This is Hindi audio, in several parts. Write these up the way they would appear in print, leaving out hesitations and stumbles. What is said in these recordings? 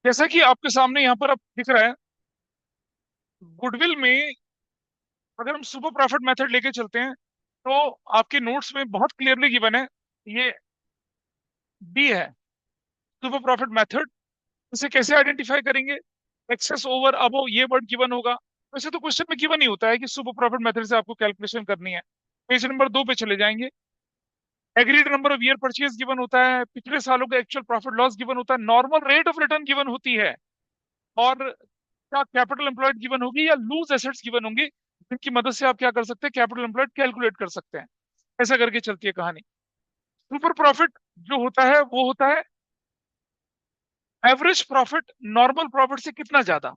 जैसा कि आपके सामने यहाँ पर अब दिख रहा है, गुडविल में अगर हम सुपर प्रॉफिट मेथड लेके चलते हैं तो आपके नोट्स में बहुत क्लियरली गिवन है। ये डी है, सुपर प्रॉफिट मेथड। इसे कैसे आइडेंटिफाई करेंगे? एक्सेस ओवर अबव ये वर्ड गिवन होगा। वैसे तो क्वेश्चन में गिवन ही होता है कि सुपर प्रॉफिट मेथड से आपको कैलकुलेशन करनी है। पेज नंबर 2 पे चले जाएंगे। Agreed number of year purchase given होता है, पिछले सालों का एक्चुअल प्रॉफिट लॉस गिवन होता है, normal rate of return given होती है, और क्या कैपिटल एम्प्लॉयड गिवन होगी या लूज एसेट्स गिवन होंगी, जिनकी मदद से आप क्या कर सकते हैं, कैपिटल एम्प्लॉयड कैलकुलेट कर सकते हैं। ऐसा करके चलती है कहानी। सुपर प्रॉफिट जो होता है वो होता है एवरेज प्रॉफिट नॉर्मल प्रॉफिट से कितना ज्यादा।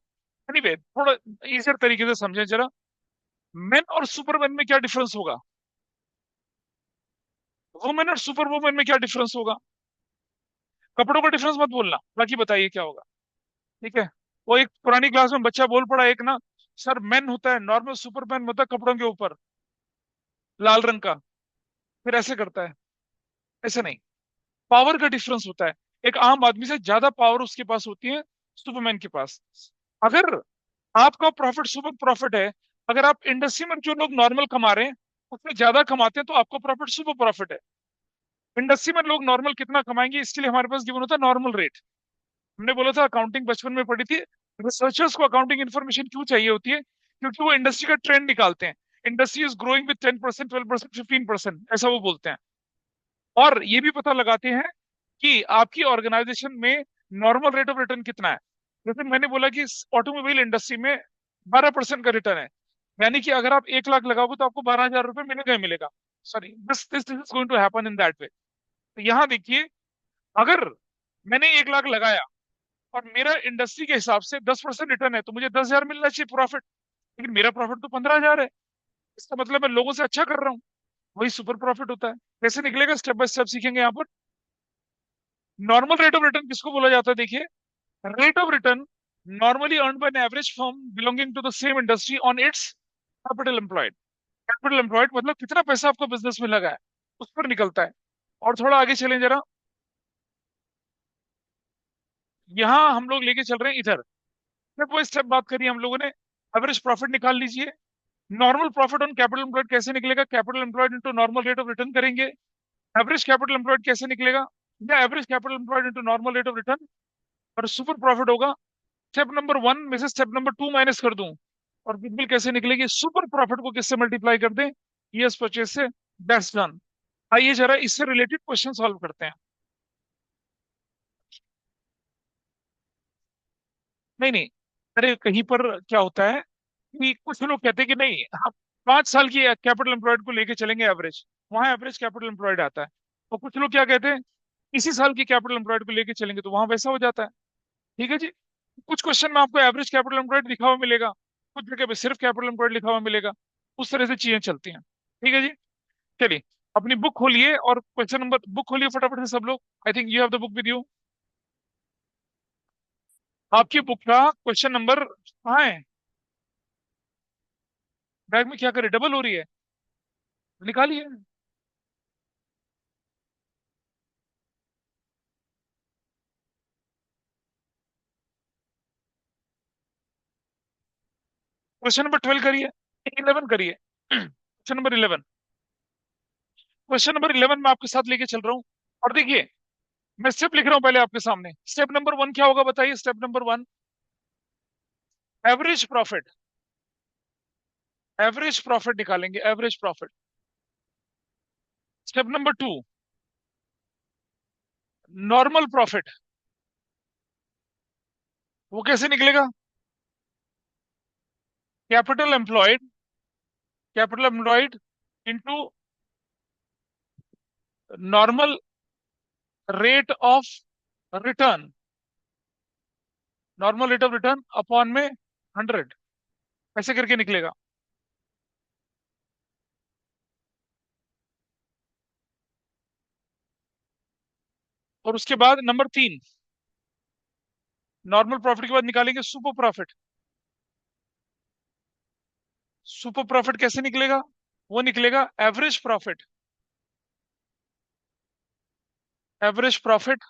एनीवे, थोड़ा इजियर तरीके से समझें जरा। मेन और सुपरमैन में क्या डिफरेंस होगा? वुमेन और सुपर वुमेन में क्या डिफरेंस होगा? कपड़ों का डिफरेंस मत बोलना, बाकी बताइए क्या होगा। ठीक है। वो एक पुरानी क्लास में बच्चा बोल पड़ा एक ना, सर मैन होता है नॉर्मल, सुपरमैन होता है कपड़ों के ऊपर लाल रंग का, फिर ऐसे करता है। ऐसे नहीं, पावर का डिफरेंस होता है। एक आम आदमी से ज्यादा पावर उसके पास होती है सुपरमैन के पास। अगर आपका प्रॉफिट सुपर प्रॉफिट है, अगर आप इंडस्ट्री में जो लोग नॉर्मल कमा रहे हैं उससे ज्यादा कमाते हैं तो आपका प्रॉफिट सुपर प्रॉफिट है। इंडस्ट्री में लोग नॉर्मल कितना कमाएंगे इसके लिए हमारे पास गिवन होता है नॉर्मल रेट। हमने बोला था अकाउंटिंग बचपन में पढ़ी थी। रिसर्चर्स को अकाउंटिंग इन्फॉर्मेशन क्यों चाहिए होती है? क्योंकि वो इंडस्ट्री का ट्रेंड निकालते हैं। इंडस्ट्री इज ग्रोइंग विद 10%, 12%, 15%, ऐसा वो बोलते हैं। और ये भी पता लगाते हैं कि आपकी ऑर्गेनाइजेशन में नॉर्मल रेट ऑफ रिटर्न कितना है। जैसे मैंने बोला कि ऑटोमोबाइल इंडस्ट्री में 12% का रिटर्न है, यानी कि अगर आप 1 लाख लगाओगे तो आपको 12,000 रुपये मिलेगा ही मिलेगा। Sorry, this this is going to happen in that way. तो यहाँ देखिए, अगर मैंने 1 लाख लगाया और मेरा इंडस्ट्री के हिसाब से 10% रिटर्न है तो मुझे 10,000 मिलना चाहिए प्रॉफिट। लेकिन मेरा प्रॉफिट तो 15,000 है, इसका मतलब मैं लोगों से अच्छा कर रहा हूँ। वही सुपर प्रॉफिट होता है। कैसे निकलेगा, स्टेप बाय स्टेप सीखेंगे यहाँ पर। नॉर्मल रेट ऑफ रिटर्न किसको बोला जाता है? देखिए, rate of return normally earn by an average firm belonging to the same industry on its capital employed. Capital employed मतलब कितना पैसा आपको बिजनेस में लगा है, उस पर निकलता है। और थोड़ा आगे चलें जरा, यहाँ हम लोग लेके चल रहे हैं इधर। स्टेप बाय स्टेप बात करिए हम लोगों ने। एवरेज प्रॉफिट निकाल लीजिए। Normal profit on capital employed कैसे निकलेगा? Capital employed into normal rate of return करेंगे। एवरेज कैपिटल एम्प्लॉयड कैसे निकलेगा? या average capital employed into normal rate of return, और सुपर प्रॉफिट होगा। स्टेप नंबर 1 में से स्टेप नंबर 2 माइनस कर दूं, और गुडविल कैसे निकलेगी? सुपर प्रॉफिट को किससे मल्टीप्लाई कर दें? ईएस परचेज से। That's done. आइए जरा इससे रिलेटेड क्वेश्चन सॉल्व करते हैं। नहीं नहीं, अरे कहीं पर क्या होता है कि कुछ लोग कहते हैं कि नहीं, हम 5 साल की कैपिटल एम्प्लॉयड को लेके चलेंगे एवरेज, वहां एवरेज कैपिटल एम्प्लॉयड आता है। और कुछ लोग क्या कहते हैं, इसी साल की कैपिटल एम्प्लॉयड को लेके चलेंगे तो वहां वैसा हो जाता है। ठीक है जी। कुछ क्वेश्चन में आपको एवरेज कैपिटल एम्प्लॉयड लिखा हुआ मिलेगा, कुछ जगह पे सिर्फ कैपिटल एम्प्लॉयड लिखा हुआ मिलेगा। उस तरह से चीजें चलती हैं। ठीक है जी। चलिए, अपनी बुक खोलिए और क्वेश्चन नंबर, बुक खोलिए फटाफट से सब लोग। I think you have the book with you. आपकी बुक का क्वेश्चन नंबर कहाँ है? बैग में क्या करे, डबल हो रही है? निकालिए। क्वेश्चन नंबर 12 करिए, 11 करिए। Question number 11। क्वेश्चन नंबर 11 मैं आपके साथ लेके चल रहा हूँ। और देखिए, मैं स्टेप लिख रहा हूँ पहले आपके सामने। स्टेप नंबर 1 क्या होगा बताइए? Step number 1, average profit. Average profit निकालेंगे, average profit. Step number 2, normal profit. वो कैसे निकलेगा? Capital employed, capital employed into normal rate of return, normal rate of return upon में 100, ऐसे करके निकलेगा। और उसके बाद नंबर 3, नॉर्मल प्रॉफिट के बाद निकालेंगे सुपर प्रॉफिट। सुपर प्रॉफिट कैसे निकलेगा? वो निकलेगा average profit, average profit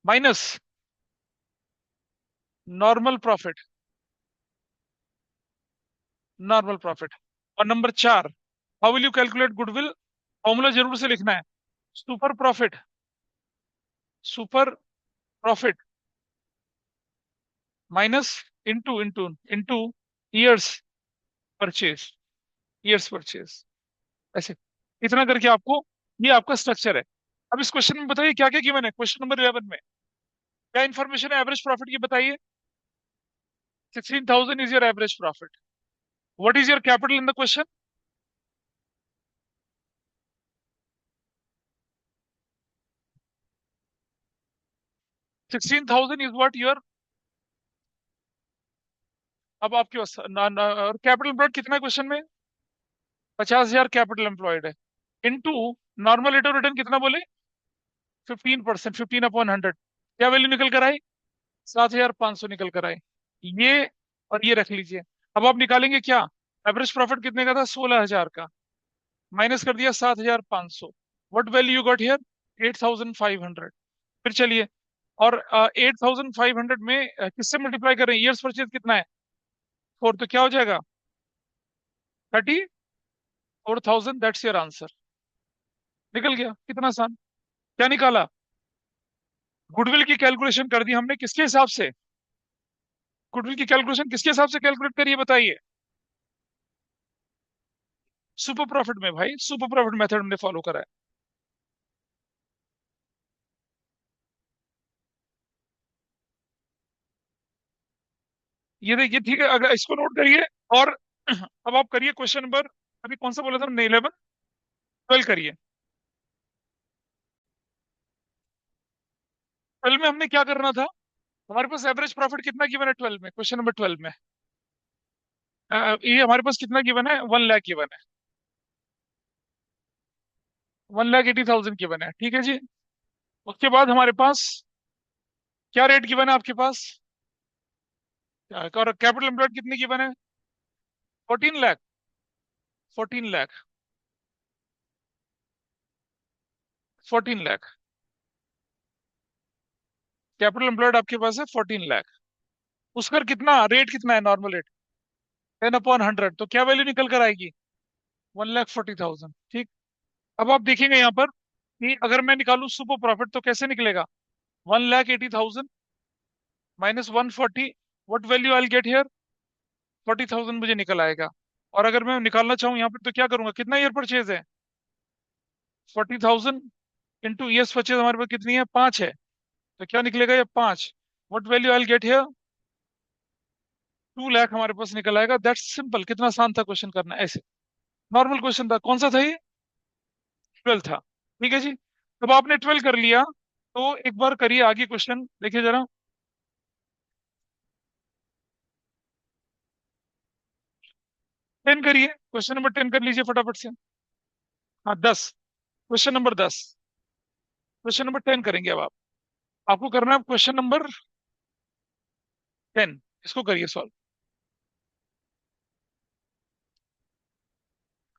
minus normal profit, normal profit. और number 4, how will you calculate goodwill? Formula जरूर से लिखना है। Super profit, super profit minus, into into into years purchase, years purchase, ऐसे। इतना करके आपको, ये आपका स्ट्रक्चर है। अब इस क्वेश्चन में बताइए क्या क्या गिवन है क्वेश्चन नंबर 11 में, क्या इन्फॉर्मेशन है एवरेज प्रॉफिट की, बताइए। 16,000 is your average profit. What is your capital in the question? 16,000 is what your. अब आपके पास और कैपिटल एम्प्लॉयड कितना है क्वेश्चन में? 50,000 कैपिटल एम्प्लॉयड है। Into normal rate of return कितना बोले? 15%, 15/100। क्या वैल्यू निकल कर आई? 7,500 निकल कर आई। ये और ये रख लीजिए। अब आप निकालेंगे क्या? एवरेज प्रॉफिट कितने का था? 16,000 का। माइनस कर दिया 7,500। What value you got here? 8,500। फिर चलिए, और 8,500 में किससे मल्टीप्लाई करें? ईयर्स परचेज कितना है? 4, तो क्या हो जाएगा? 34,000। That's your answer. निकल गया, कितना आसान। क्या निकाला? गुडविल की कैलकुलेशन कर दी हमने, किसके हिसाब से? गुडविल की कैलकुलेशन किसके हिसाब से कैलकुलेट करिए, बताइए। सुपर प्रॉफिट में भाई, सुपर प्रॉफिट मेथड हमने फॉलो करा है। ये देखिए, ठीक है, अगर इसको नोट करिए। और अब आप करिए क्वेश्चन नंबर, अभी कौन सा बोला था हमने? 11, 12 करिए। 12 में हमने क्या करना था? हमारे पास एवरेज प्रॉफिट कितना गिवन है 12 में? क्वेश्चन नंबर 12 में ये हमारे पास कितना गिवन है? 1 लाख गिवन है। 1,80,000 गिवन है, ठीक है जी। उसके बाद हमारे पास क्या रेट गिवन है आपके पास? और कैपिटल एम्प्लॉयड कितनी गिवन है? 14 लाख। 14 लाख। 14 लाख कैपिटल एम्प्लॉयड आपके पास है, 14 लाख। उसका कितना रेट, कितना है नॉर्मल रेट? 10/100। तो क्या वैल्यू निकल कर आएगी? 1,40,000, ठीक। अब आप देखेंगे यहाँ पर कि अगर मैं निकालू सुपर प्रॉफिट तो कैसे निकलेगा? 1,80,000 minus 140, what value I get here? 40,000 मुझे निकल आएगा। और अगर मैं निकालना चाहूँ यहाँ पर तो क्या करूंगा? कितना ईयर परचेज है? 40,000 इंटू ईयर्स परचेज हमारे पास कितनी है? 5 है। तो क्या निकलेगा? ये 5। What value I get here? 2 lakh हमारे पास निकल आएगा। That's simple. कितना आसान था क्वेश्चन करना, ऐसे नॉर्मल क्वेश्चन था। कौन सा था ये? 12 था, ठीक है जी। अब आपने 12 कर लिया, तो एक बार करिए आगे क्वेश्चन, देखिए जरा। 10 करिए, क्वेश्चन नंबर 10 कर लीजिए फटाफट से। हाँ, 10। Question number 10। क्वेश्चन नंबर 10 करेंगे अब आप। आपको करना है क्वेश्चन नंबर 10। इसको करिए सॉल्व।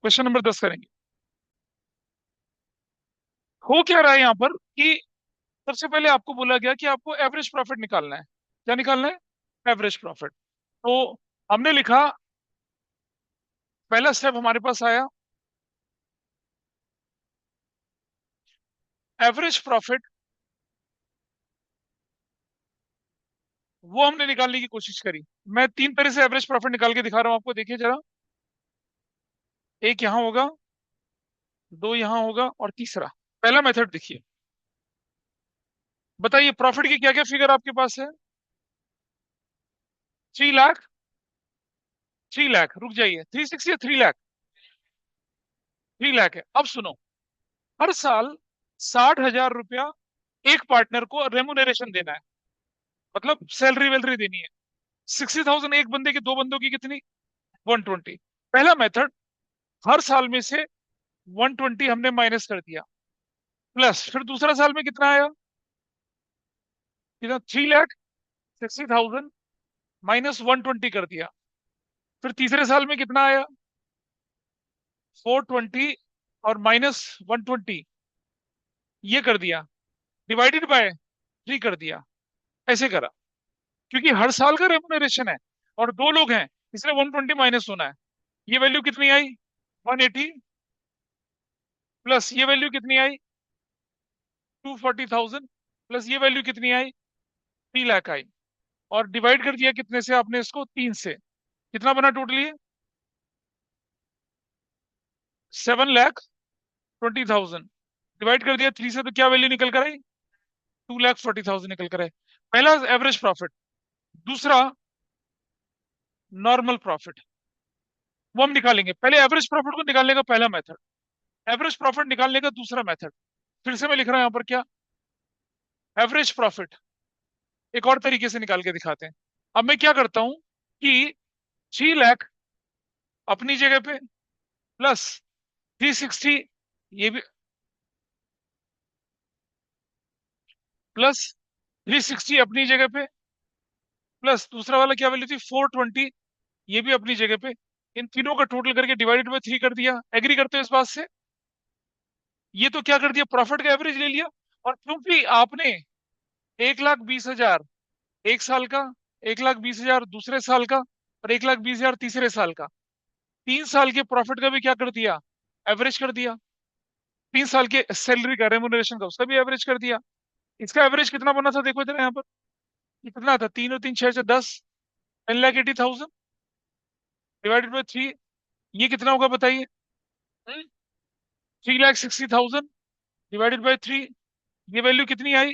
क्वेश्चन नंबर 10 करेंगे। हो क्या रहा है यहाँ पर कि सबसे पहले आपको बोला गया कि आपको एवरेज प्रॉफिट निकालना है। क्या निकालना है? Average profit. तो हमने लिखा, पहला स्टेप हमारे पास आया, एवरेज प्रॉफिट। वो हमने निकालने की कोशिश करी। मैं 3 तरह से एवरेज प्रॉफिट निकाल के दिखा रहा हूं आपको, देखिए जरा। एक यहां होगा, दो यहां होगा, और तीसरा। पहला मेथड देखिए। बताइए प्रॉफिट की क्या क्या फिगर आपके पास है? 3 लाख। 3 लाख, रुक जाइए, 360 या 3 लाख? 3 लाख है। अब सुनो, हर साल 60,000 रुपया एक पार्टनर को रेमुनरेशन देना है, मतलब सैलरी वैलरी देनी है। 60,000 एक बंदे की, दो बंदों की कितनी? 120। पहला मेथड, हर साल में से 120 हमने माइनस कर दिया, प्लस फिर दूसरा साल में कितना आया? कितना? 3,60,000 माइनस 120 कर दिया। फिर तीसरे साल में कितना आया? 420 और माइनस 120, ये कर दिया। डिवाइडेड बाय 3 कर दिया। ऐसे करा। क्योंकि हर साल का रेमुनरेशन है और दो लोग हैं, इसलिए 120 माइनस होना है। ये वैल्यू कितनी आई? 180। प्लस ये वैल्यू कितनी आई? 240,000। प्लस ये वैल्यू कितनी आई? 3 लाख आई। और डिवाइड कर दिया कितने से आपने इसको? 3 से। कितना बना टोटली? 7,20,000। डिवाइड कर दिया 3 से तो क्या वैल्यू निकल कर आई? 2,40,000 निकल कर आई। पहला एवरेज प्रॉफिट। दूसरा नॉर्मल प्रॉफिट, वो हम निकालेंगे। पहले एवरेज प्रॉफिट को निकालने का पहला मेथड, एवरेज प्रॉफिट निकालने का दूसरा मेथड। फिर से मैं लिख रहा हूं यहां पर क्या? एवरेज प्रॉफिट एक और तरीके से निकाल के दिखाते हैं। अब मैं क्या करता हूं कि 3 लाख अपनी जगह पे, प्लस 360 ये भी, प्लस 360 अपनी जगह पे, प्लस दूसरा वाला क्या वैल्यू थी? 420, ये भी अपनी जगह पे। इन तीनों का टोटल करके डिवाइडेड बाय 3 कर दिया। एग्री करते हो इस बात से? ये तो क्या कर दिया? प्रॉफिट का एवरेज ले लिया। और क्योंकि आपने 1,20,000 एक साल का, 1,20,000 दूसरे साल का, और 1,20,000 तीसरे साल का, 3 साल के प्रॉफिट का भी क्या कर दिया? एवरेज कर दिया। 3 साल के सैलरी का, रेमुनरेशन का, उसका भी एवरेज कर दिया। इसका एवरेज कितना बना था देखो जरा यहाँ पर। ये कितना था? 3 और 3 6 से 10, 10,80,000 डिवाइडेड बाई 3। ये कितना होगा बताइए? 3,60,000 डिवाइडेड बाई 3। ये वैल्यू कितनी आई?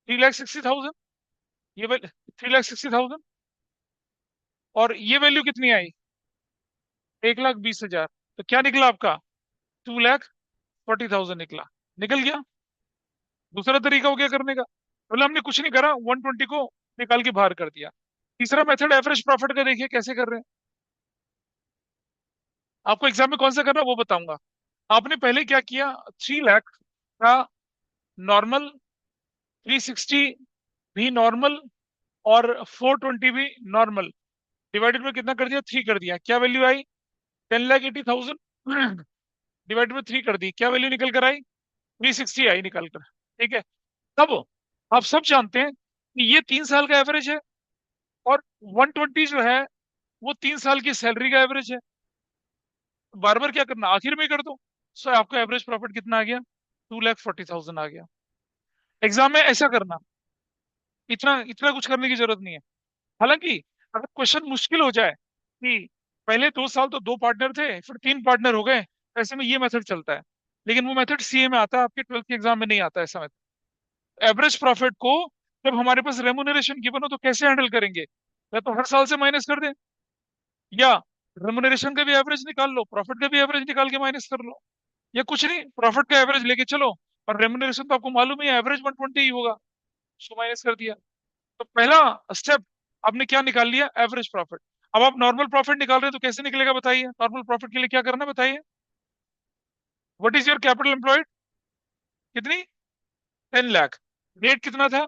3,60,000। ये 3,60,000। और ये वैल्यू कितनी आई? 1,20,000। तो क्या निकला आपका? 2,40,000 निकला। निकल गया। दूसरा तरीका हो गया करने का, मतलब हमने कुछ नहीं करा, 120 को निकाल के बाहर कर दिया। तीसरा मेथड एवरेज प्रॉफिट का, देखिए कैसे कर रहे हैं। आपको एग्जाम में कौन सा करना है वो बताऊंगा। आपने पहले क्या किया? 3 लाख का नॉर्मल, 360 भी नॉर्मल, और 420 भी नॉर्मल, डिवाइडेड में कितना कर दिया? 3 कर दिया। क्या वैल्यू आई? 10,80,000 डिवाइडेड में 3 कर दी। क्या वैल्यू निकल कर आई? 360 आई निकल कर। ठीक है। तब आप सब जानते हैं कि ये 3 साल का एवरेज है, और 120 जो है वो 3 साल की सैलरी का एवरेज है। बार बार क्या करना, आखिर में कर दो। सो आपका एवरेज प्रॉफिट कितना आ गया? 2,40,000 आ गया। एग्जाम में ऐसा करना, इतना इतना कुछ करने की जरूरत नहीं है। हालांकि अगर क्वेश्चन मुश्किल हो जाए कि पहले 2 साल तो 2 पार्टनर थे, फिर 3 पार्टनर हो गए, ऐसे में ये मेथड चलता है। लेकिन वो मेथड सीए में आता है, आपके 12th के एग्जाम में नहीं आता ऐसा मेथड। एवरेज प्रॉफिट को जब हमारे पास रेमुनरेशन गिवन हो तो कैसे हैंडल करेंगे? या तो हर साल से माइनस कर दें, या रेमुनरेशन का भी एवरेज निकाल लो, प्रॉफिट का भी एवरेज निकाल के माइनस कर लो, या कुछ नहीं, प्रॉफिट का एवरेज लेके चलो, और रेमुनरेशन तो आपको मालूम ही है एवरेज 120 ही होगा, उसको माइनस कर दिया। तो पहला स्टेप आपने क्या निकाल लिया? Average profit. अब आप नॉर्मल प्रॉफिट निकाल रहे हैं तो कैसे निकलेगा बताइए? नॉर्मल प्रॉफिट के लिए क्या करना है बताइए? What is your capital employed? कितनी? 10 लाख। रेट कितना था?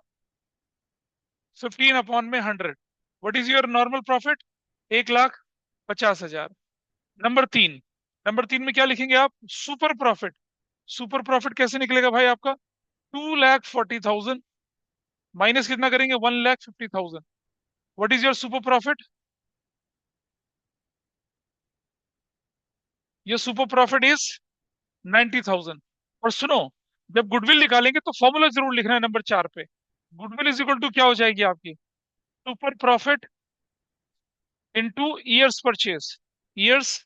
15/100। What is your normal profit? 1,50,000। Number 3, number 3 में क्या लिखेंगे आप? Super profit. सुपर प्रॉफिट कैसे निकलेगा भाई आपका? 2,40,000 माइनस कितना करेंगे? 1,50,000। What is your super profit? Your super profit is 90,000। और सुनो, जब गुडविल निकालेंगे तो फॉर्मूला जरूर लिखना है नंबर 4 पे। गुडविल इज इक्वल टू क्या हो जाएगी आपकी? Super profit into years purchase, years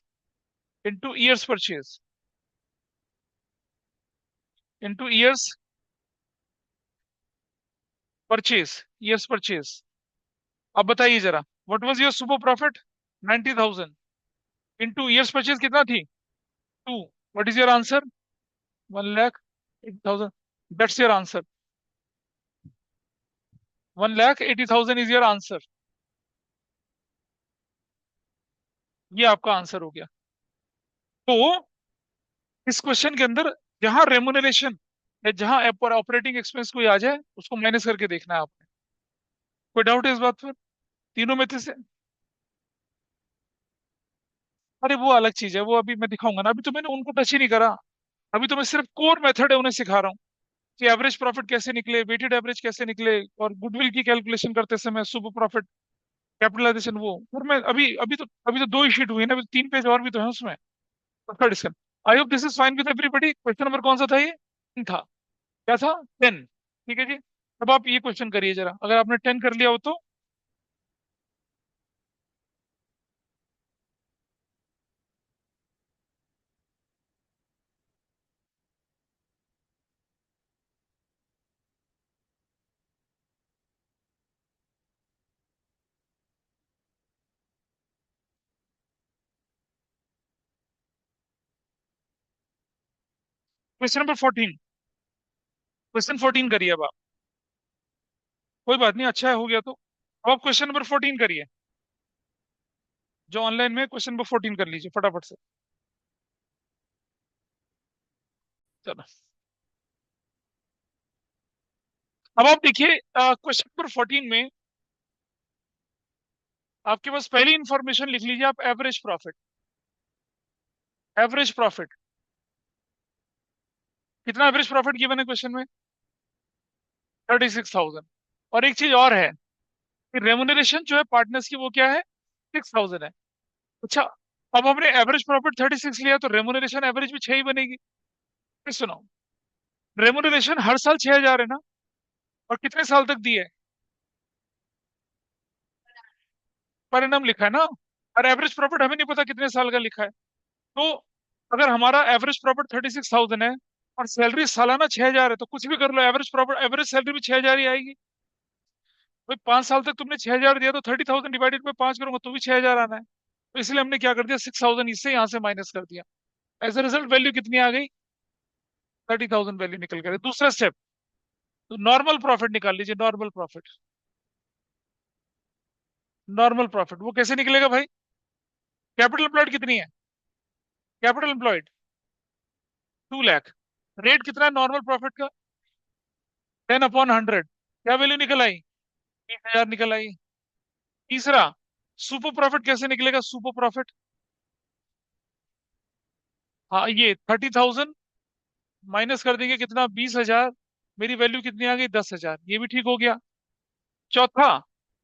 into years purchase, into years purchase, years purchase. अब बताइए जरा, what was your super profit? 90,000 into years purchase कितना थी? 2। What is your answer? 1,80,000। That's your answer. 1,80,000 is your answer. ये आपका आंसर हो गया। तो इस क्वेश्चन के अंदर जहां रेमुनरेशन या जहां ऑपरेटिंग एक्सपेंस कोई आ जाए उसको माइनस करके देखना है आपने। कोई डाउट है इस बात पर? तीनों में से? अरे वो अलग चीज है, वो अभी मैं दिखाऊंगा ना, अभी तो मैंने उनको टच ही नहीं करा। अभी तो मैं सिर्फ कोर मेथड है उन्हें सिखा रहा हूँ। कि एवरेज प्रॉफिट कैसे निकले, वेटेड एवरेज कैसे निकले, और गुडविल की कैलकुलेशन करते समय सुपर प्रॉफिट, कैपिटलाइजेशन, वो फिर मैं अभी तो दो ही शीट हुई है ना, अभी 3 पेज और भी तो है उसमें, उसका discussion. I hope this is fine with everybody. Question number कौन सा था ये? 10 था। क्या था? 10। ठीक है जी। अब आप ये क्वेश्चन करिए जरा, अगर आपने 10 कर लिया हो तो। Question number 14। क्वेश्चन 14 करिए अब आप। कोई बात नहीं, अच्छा है, हो गया तो। अब आप क्वेश्चन नंबर 14 करिए, जो ऑनलाइन में क्वेश्चन नंबर 14 कर लीजिए फटाफट से। चलो, अब आप देखिए क्वेश्चन नंबर 14 में आपके पास पहली इंफॉर्मेशन लिख लीजिए आप, एवरेज प्रॉफिट। एवरेज प्रॉफिट कितना? एवरेज प्रॉफिट गिवन है क्वेश्चन में 36,000। और एक चीज और है कि रेमुनरेशन जो है पार्टनर्स की, वो क्या है? 6,000 है। अच्छा, अब हमने एवरेज प्रॉफिट 36 लिया, तो रेमुनरेशन एवरेज भी 6 ही बनेगी। फिर सुनो, रेमुनरेशन हर साल 6,000 है ना, और कितने साल तक दी है? पर एनम लिखा है ना। और एवरेज प्रॉफिट हमें नहीं पता कितने साल का लिखा है। तो अगर हमारा एवरेज प्रॉफिट 36,000 है, और सैलरी सालाना 6,000 है, तो कुछ भी कर लो, एवरेज प्रॉफिट, एवरेज सैलरी भी 6,000 ही आएगी। भाई 5 साल तक तुमने 6,000 दिया, तो 30,000 डिवाइडेड बाई 5 करूंगा तो भी 6,000 आना है। तो इसलिए हमने क्या कर दिया, 6,000 इससे यहाँ से माइनस कर दिया। एज ए रिजल्ट वैल्यू कितनी आ गई? 30,000 वैल्यू निकल कर। दूसरा स्टेप, तो नॉर्मल प्रॉफिट निकाल लीजिए, नॉर्मल प्रॉफिट। नॉर्मल प्रॉफिट वो कैसे निकलेगा भाई? कैपिटल एम्प्लॉयड कितनी है? Capital employed 2 lakh. रेट कितना है नॉर्मल प्रॉफिट का? 10/100। क्या वैल्यू निकल आई? 30,000 निकल आई। तीसरा, सुपर प्रॉफिट कैसे निकलेगा? सुपर प्रॉफिट, हाँ, ये 30,000 माइनस कर देंगे, कितना? 20,000। मेरी वैल्यू कितनी आ गई? 10,000। ये भी ठीक हो गया। चौथा,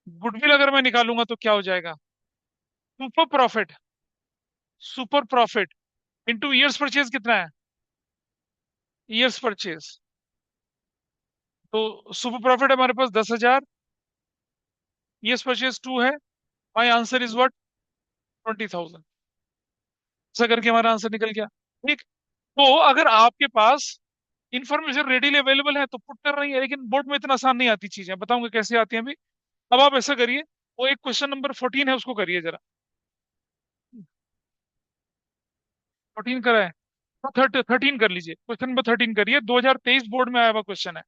गुडविल अगर मैं निकालूंगा तो क्या हो जाएगा? Super profit, super profit into years purchase कितना है? ईयर्स परचेज, तो सुपर प्रॉफिट हमारे पास 10,000, ईयर्स परचेज 2 है। My answer is what? 20,000। ऐसा करके हमारा आंसर निकल गया। ठीक। तो अगर आपके पास इंफॉर्मेशन रेडीली अवेलेबल है तो पुट कर रही है, लेकिन बोर्ड में इतना आसान नहीं आती चीजें, बताऊंगा कैसे आती हैं अभी। अब आप ऐसा करिए, वो एक क्वेश्चन नंबर 14 है, उसको करिए जरा। 14 करा है तो 13 कर लीजिए। क्वेश्चन नंबर 13 करिए, 2023 बोर्ड में आया हुआ क्वेश्चन है।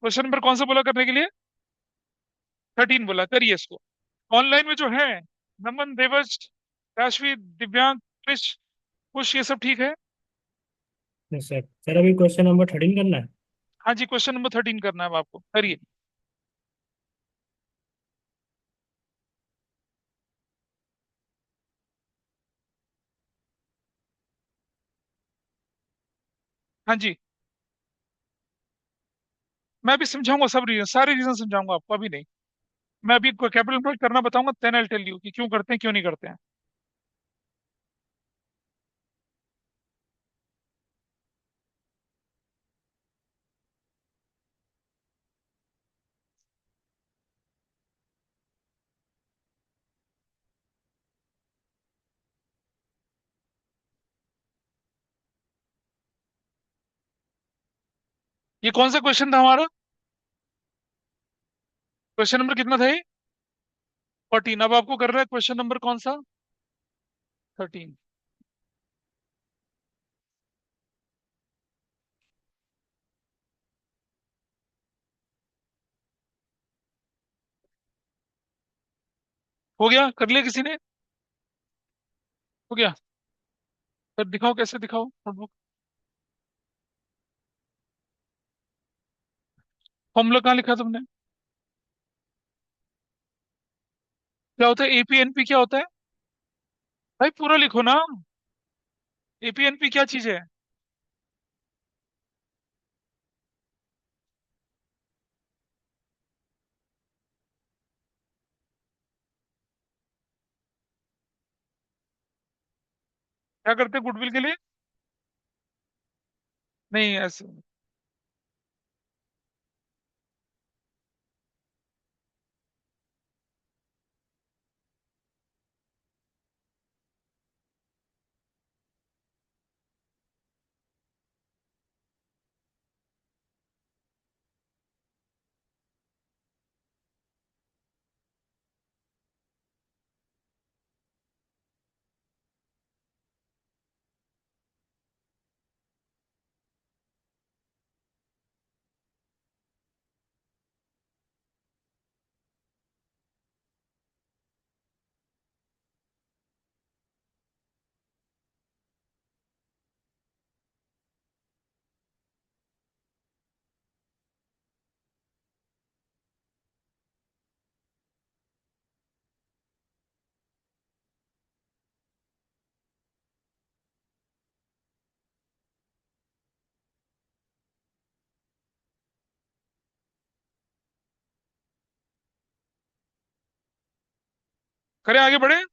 क्वेश्चन नंबर कौन सा बोला करने के लिए? 13 बोला, करिए इसको। ऑनलाइन में जो है, नमन, देवज, राशवी, दिव्यांग, कृष, कुश, ये सब ठीक है? Yes sir. सर अभी क्वेश्चन नंबर 13 करना है। हाँ जी, क्वेश्चन नंबर 13 करना है अब आपको, करिए। हाँ जी, मैं भी समझाऊंगा सब रीजन, सारे रीजन समझाऊंगा आपको, अभी नहीं। मैं अभी कैपिटल एम्प्लॉय करना बताऊंगा, देन आई टेल यू कि क्यों करते हैं, क्यों नहीं करते हैं। ये कौन सा क्वेश्चन था हमारा? क्वेश्चन नंबर कितना था ये? 14। अब आपको करना है क्वेश्चन नंबर कौन सा? 13। हो गया? कर लिया किसी ने? हो गया? फिर दिखाओ, कैसे दिखाओ नोटबुक। फॉर्मूला कहाँ लिखा तुमने? क्या होता है एपीएनपी, क्या होता है? भाई पूरा लिखो ना। एपीएनपी क्या चीज है? क्या करते हैं गुडविल के लिए? नहीं ऐसे। करें आगे बढ़े?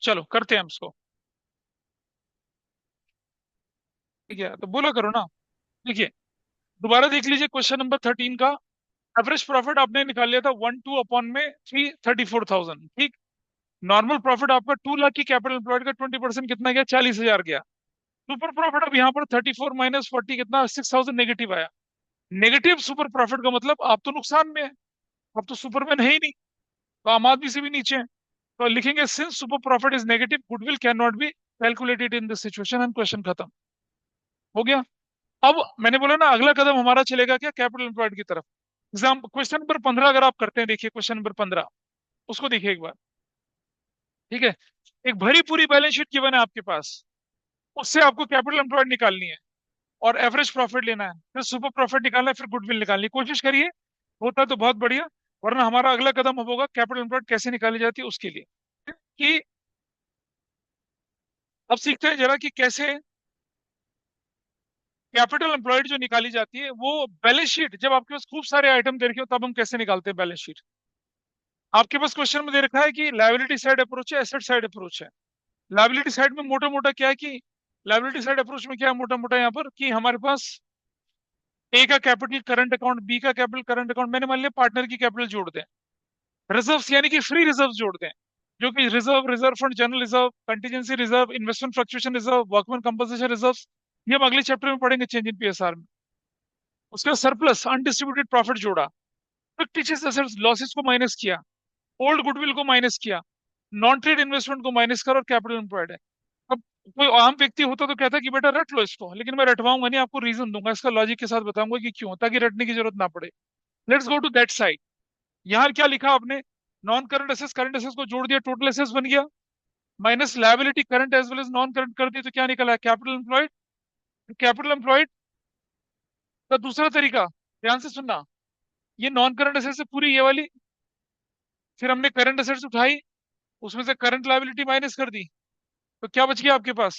चलो करते हैं हम इसको। ठीक है तो बोला करो ना। देखिए, दोबारा देख लीजिए क्वेश्चन नंबर 13 का। एवरेज प्रॉफिट आपने निकाल लिया था 1 2 अपॉन में 334,000, ठीक। नॉर्मल प्रॉफिट आपका 2 लाख की कैपिटल एम्प्लॉयड का 20% कितना गया? 40,000 गया। सुपर प्रॉफिट अब यहाँ पर 34 - 40 कितना? 6,000 नेगेटिव आया। नेगेटिव सुपर प्रॉफिट का मतलब आप तो नुकसान में है। अब तो सुपरमैन है ही नहीं, तो आम आदमी से भी नीचे है। तो लिखेंगे since super profit is negative goodwill can not be calculated in this situation, and question खत्म हो गया। अब मैंने बोला ना अगला कदम हमारा चलेगा क्या? कैपिटल एम्प्लॉयड की तरफ। एग्जाम क्वेश्चन नंबर 15 अगर आप करते हैं, देखिए क्वेश्चन नंबर 15, उसको देखिए एक बार। ठीक है, एक भरी पूरी बैलेंस शीट गिवन है आपके पास, उससे आपको कैपिटल एम्प्लॉयड निकालनी है और एवरेज प्रॉफिट लेना है, फिर सुपर प्रॉफिट निकालना है, फिर गुडविल निकालनी है। कोशिश करिए, होता तो बहुत बढ़िया, वरना हमारा अगला कदम अब होगा कैपिटल एम्प्लॉयड कैसे निकाली जाती है उसके लिए। कि अब सीखते हैं जरा कि कैसे कैपिटल एम्प्लॉयड जो निकाली जाती है वो बैलेंस शीट, जब आपके पास खूब सारे आइटम दे रखे हो तब हम कैसे निकालते हैं बैलेंस शीट। आपके पास क्वेश्चन में दे रखा है कि लायबिलिटी साइड अप्रोच है, एसेट साइड अप्रोच है। लायबिलिटी साइड में मोटा मोटा क्या है कि लायबिलिटी साइड अप्रोच में क्या है मोटा मोटा यहाँ पर कि हमारे पास ए का कैपिटल करंट अकाउंट, बी का कैपिटल करंट अकाउंट, मैंने मान लिया पार्टनर की कैपिटल जोड़ दें, रिजर्व्स यानी कि फ्री रिजर्व जोड़ दें, जो कि reserve, reserve fund, general reserve, contingency reserve, investment fluctuation reserve, workman compensation reserve, ये हम अगले चैप्टर में पढ़ेंगे चेंज इन पीएसआर में। उसका सरप्लस अनडिस्ट्रीब्यूटेड प्रॉफिट जोड़ा, फिक्टिशियस एसेट्स लॉसेस को माइनस किया, ओल्ड गुडविल को माइनस किया, नॉन ट्रेड इन्वेस्टमेंट को माइनस कर, और कैपिटल एम्प्लॉयड है। अब कोई आम व्यक्ति होता तो कहता कि बेटा रट लो इसको, लेकिन मैं रटवाऊंगा नहीं, आपको रीजन दूंगा, इसका लॉजिक के साथ बताऊंगा कि क्यों, ताकि रटने की जरूरत ना पड़े। Let's go to that side. यहाँ क्या लिखा आपने? Non current assets current assets को जोड़ दिया, टोटल एसेट्स बन गया, minus liability current as well as non current कर दी, तो क्या निकला? Capital employed. कैपिटल एम्प्लॉयड का दूसरा तरीका, ध्यान से सुनना, ये नॉन करंट एसेट्स से पूरी ये वाली, फिर हमने करंट एसेट्स उठाई, उसमें से करंट लायबिलिटी माइनस कर दी, तो क्या बच गया आपके पास?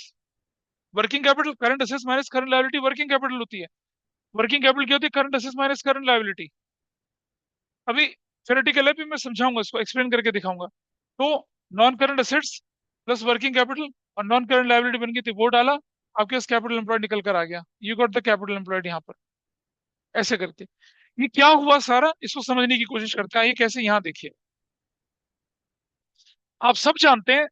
Working capital. Current assets minus current liability working capital होती है। वर्किंग कैपिटल क्या होती है? Current assets minus current liability. अभी थ्योरेटिकल है, भी मैं समझाऊंगा, इसको एक्सप्लेन करके दिखाऊंगा। तो non current assets plus working capital और नॉन करंट लायबिलिटी बन गई थी, वो डाला, आपके पास कैपिटल एम्प्लॉयड निकल कर आ गया। You got the capital employed यहाँ पर। ऐसे करके ये क्या हुआ सारा, इसको समझने की कोशिश करते हैं। ये कैसे, यहाँ देखिए, आप सब जानते हैं